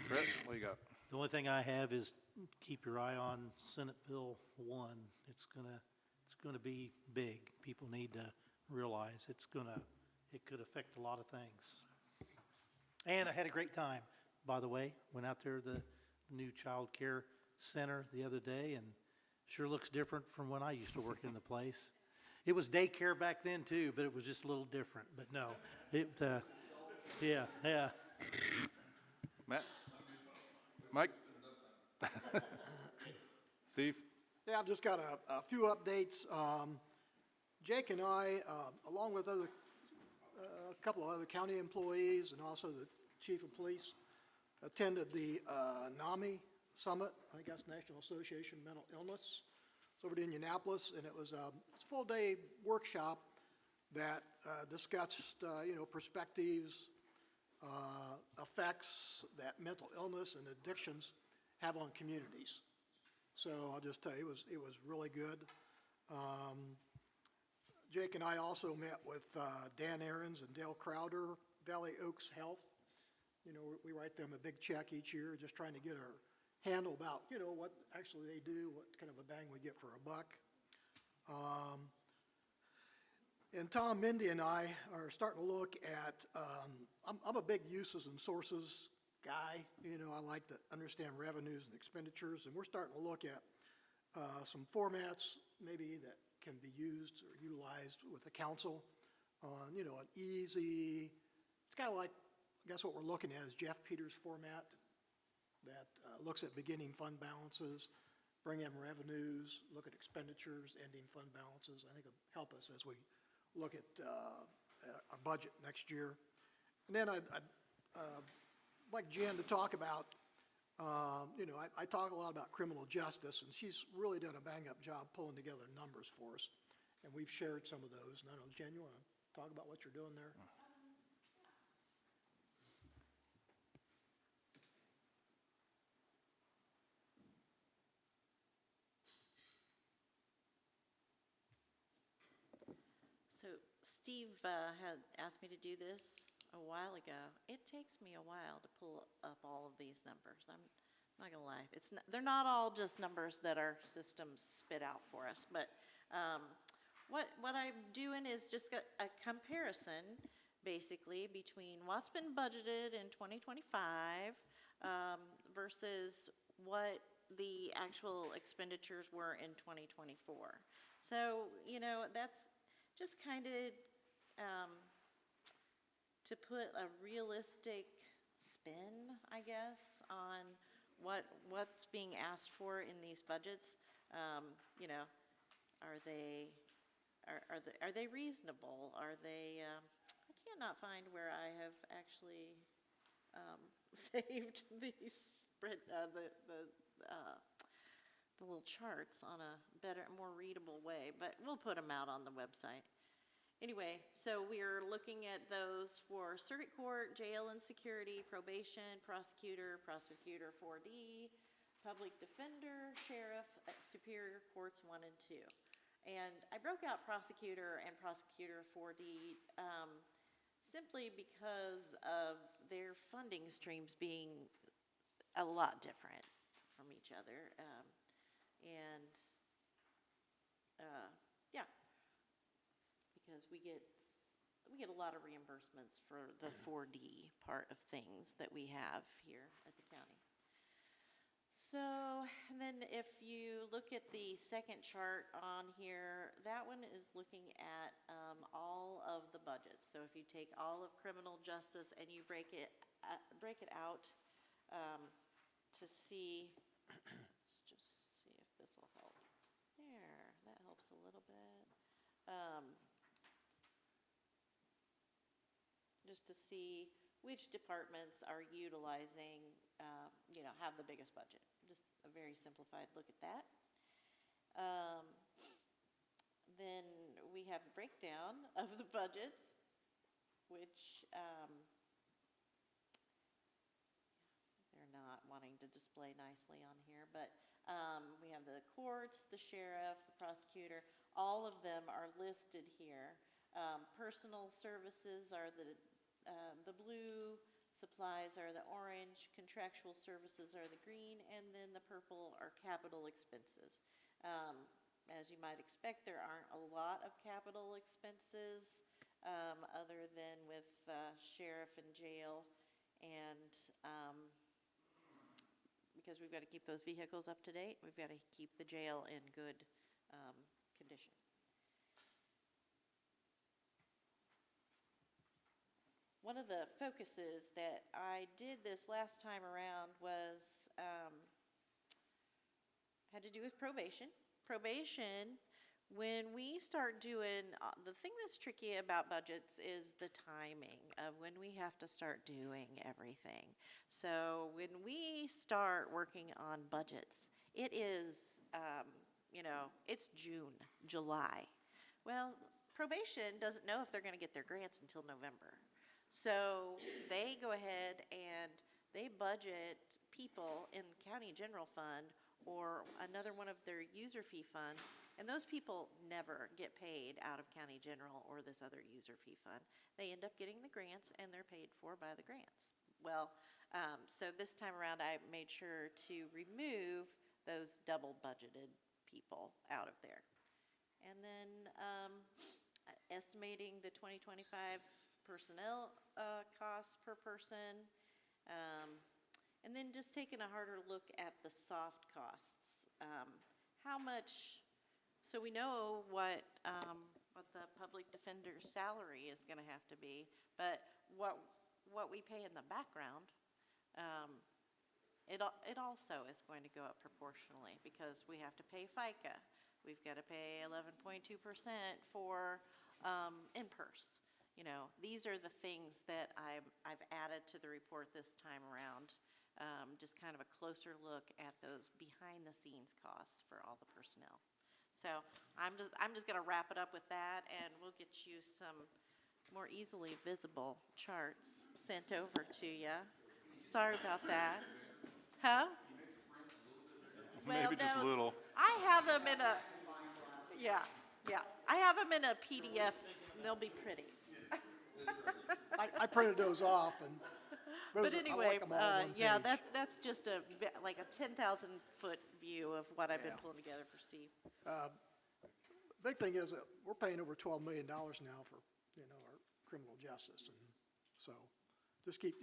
Brett, what you got? The only thing I have is keep your eye on Senate Bill 1. It's gonna be big. People need to realize it could affect a lot of things. And I had a great time, by the way. Went out there to the new child care center the other day, and sure looks different from when I used to work in the place. It was daycare back then too, but it was just a little different. But no, yeah. Matt? Mike? Steve? Yeah, I've just got a few updates. Jake and I, along with a couple of other county employees and also the chief of police, attended the NAMI Summit, I guess National Association of Mental Illness. It's over in Indianapolis, and it was a full-day workshop that discussed, perspectives, effects that mental illness and addictions have on communities. So I'll just tell you, it was really good. Jake and I also met with Dan Aarons and Dale Crowder, Valley Oaks Health. We write them a big check each year, just trying to get our handle about, what actually they do, what kind of a bang we get for a buck. And Tom, Mindy, and I are starting to look at, I'm a big uses and sources guy. I like to understand revenues and expenditures, and we're starting to look at some formats maybe that can be used or utilized with the council on, an easy, it's kind of like, I guess what we're looking at is Jeff Peters' format that looks at beginning fund balances, bring in revenues, look at expenditures, ending fund balances. I think it'll help us as we look at a budget next year. And then I'd like Jen to talk about, I talk a lot about criminal justice, and she's really done a bang-up job pulling together numbers for us, and we've shared some of those. And I don't know, Jen, you want to talk about what you're doing there? So Steve had asked me to do this a while ago. It takes me a while to pull up all of these numbers. I'm not gonna lie. They're not all just numbers that our systems spit out for us, but what I'm doing is just a comparison, basically, between what's been budgeted in 2025 versus what the actual expenditures were in 2024. So, that's just kind of to put a realistic spin, I guess, on what's being asked for in these budgets. Are they reasonable? Are they? I cannot find where I have actually saved these the little charts on a better, more readable way, but we'll put them out on the website. Anyway, so we're looking at those for circuit court, jail and security, probation, prosecutor, prosecutor 4D, public defender, sheriff, superior courts 1 and 2. And I broke out prosecutor and prosecutor 4D simply because of their funding streams being a lot different from each other. Because we get a lot of reimbursements for the 4D part of things that we have here at the county. So, and then if you look at the second chart on here, that one is looking at all of the budgets. So if you take all of criminal justice and you break it out to see, let's just see if this will help. There, that helps a little bit. Just to see which departments are utilizing, have the biggest budget. Just a very simplified look at that. Then we have a breakdown of the budgets, which they're not wanting to display nicely on here, but we have the courts, the sheriff, the prosecutor, all of them are listed here. Personal services are the blue, supplies are the orange, contractual services are the green, and then the purple are capital expenses. As you might expect, there aren't a lot of capital expenses other than with sheriff and jail, and because we've got to keep those vehicles up to date, we've got to keep the jail in good condition. One of the focuses that I did this last time around was, had to do with probation. Probation, when we start doing, the thing that's tricky about budgets is the timing of when we have to start doing everything. So when we start working on budgets, it is, it's June, July. Well, probation doesn't know if they're going to get their grants until November. So they go ahead and they budget people in the county general fund or another one of their user fee funds, and those people never get paid out of county general or this other user fee fund. They end up getting the grants and they're paid for by the grants. Well, so this time around I made sure to remove those double budgeted people out of there. And then estimating the 2025 personnel costs per person, and then just taking a harder look at the soft costs. How much, so we know what the public defender's salary is going to have to be, but what we pay in the background, it also is going to go up proportionally because we have to pay FICA. We've got to pay 11.2% for in-purse. These are the things that I've added to the report this time around. Just kind of a closer look at those behind-the-scenes costs for all the personnel. So I'm just going to wrap it up with that, and we'll get you some more easily visible charts sent over to you. Sorry about that. Huh? Maybe just a little. I have them in a, yeah. I have them in a PDF, and they'll be pretty. I printed those off and. But I anyway, like 'em all on one yeah, page. that's just like a 10,000-foot view of what I've been Yeah. pulling together for Steve. Big thing is that we're paying over $12 million now for, our criminal justice. And so just keep,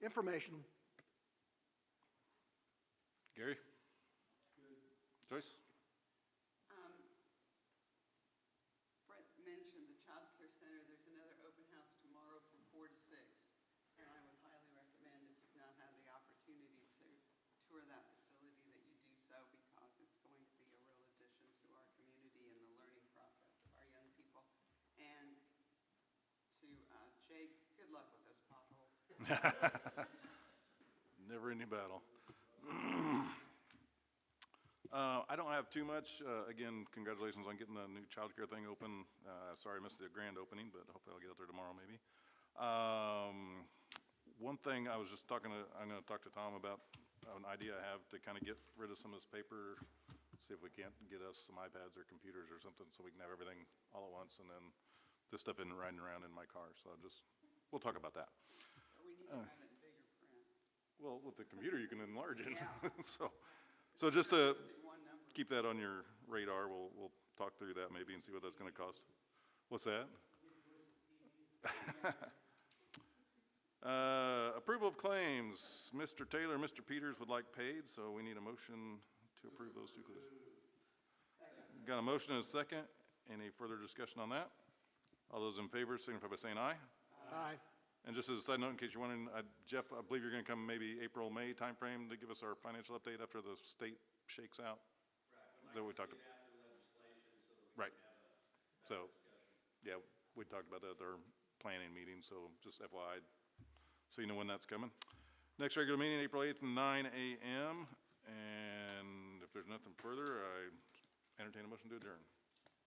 information. Gary? Joyce? Brett mentioned the Child Care Center. There's another open house tomorrow from 4 to 6. And I would highly recommend, if you've not had the opportunity to tour that facility, that you do so, because it's going to be a real addition to our community and the learning process of our young people. And to Jake, good luck with those potholes. Never ending battle. I don't have too much. Again, congratulations on getting the new childcare thing open. Sorry I missed the grand opening, but hopefully I'll get out there tomorrow maybe. One thing I'm going to talk to Tom about an idea I have to kind of get rid of some of this paper, see if we can't get us some iPads or computers or something so we can have everything all at once, and then this stuff isn't riding around in my car. So we'll talk about that. We need to have it in bigger print. Well, with the computer, you can enlarge it. So just to keep that on your radar, we'll talk through that maybe and see what that's going to cost. What's that? Approval of claims. Mr. Taylor, Mr. Peters would like paid, so we need a motion to approve those two claims. Got a motion and a second. Any further discussion on that? All those in favor signify by saying aye. Aye. And just as a side note, in case you're wondering, Jeff, I believe you're going to come maybe April, May timeframe to give us our financial update after the state shakes out? Right. That we talked about. Right. So, yeah, we talked about that at our planning meeting, so just FYI, so you know when that's coming. Next regular meeting, April 8th, 9 a.m. And if there's nothing further, I entertain a motion to adjourn.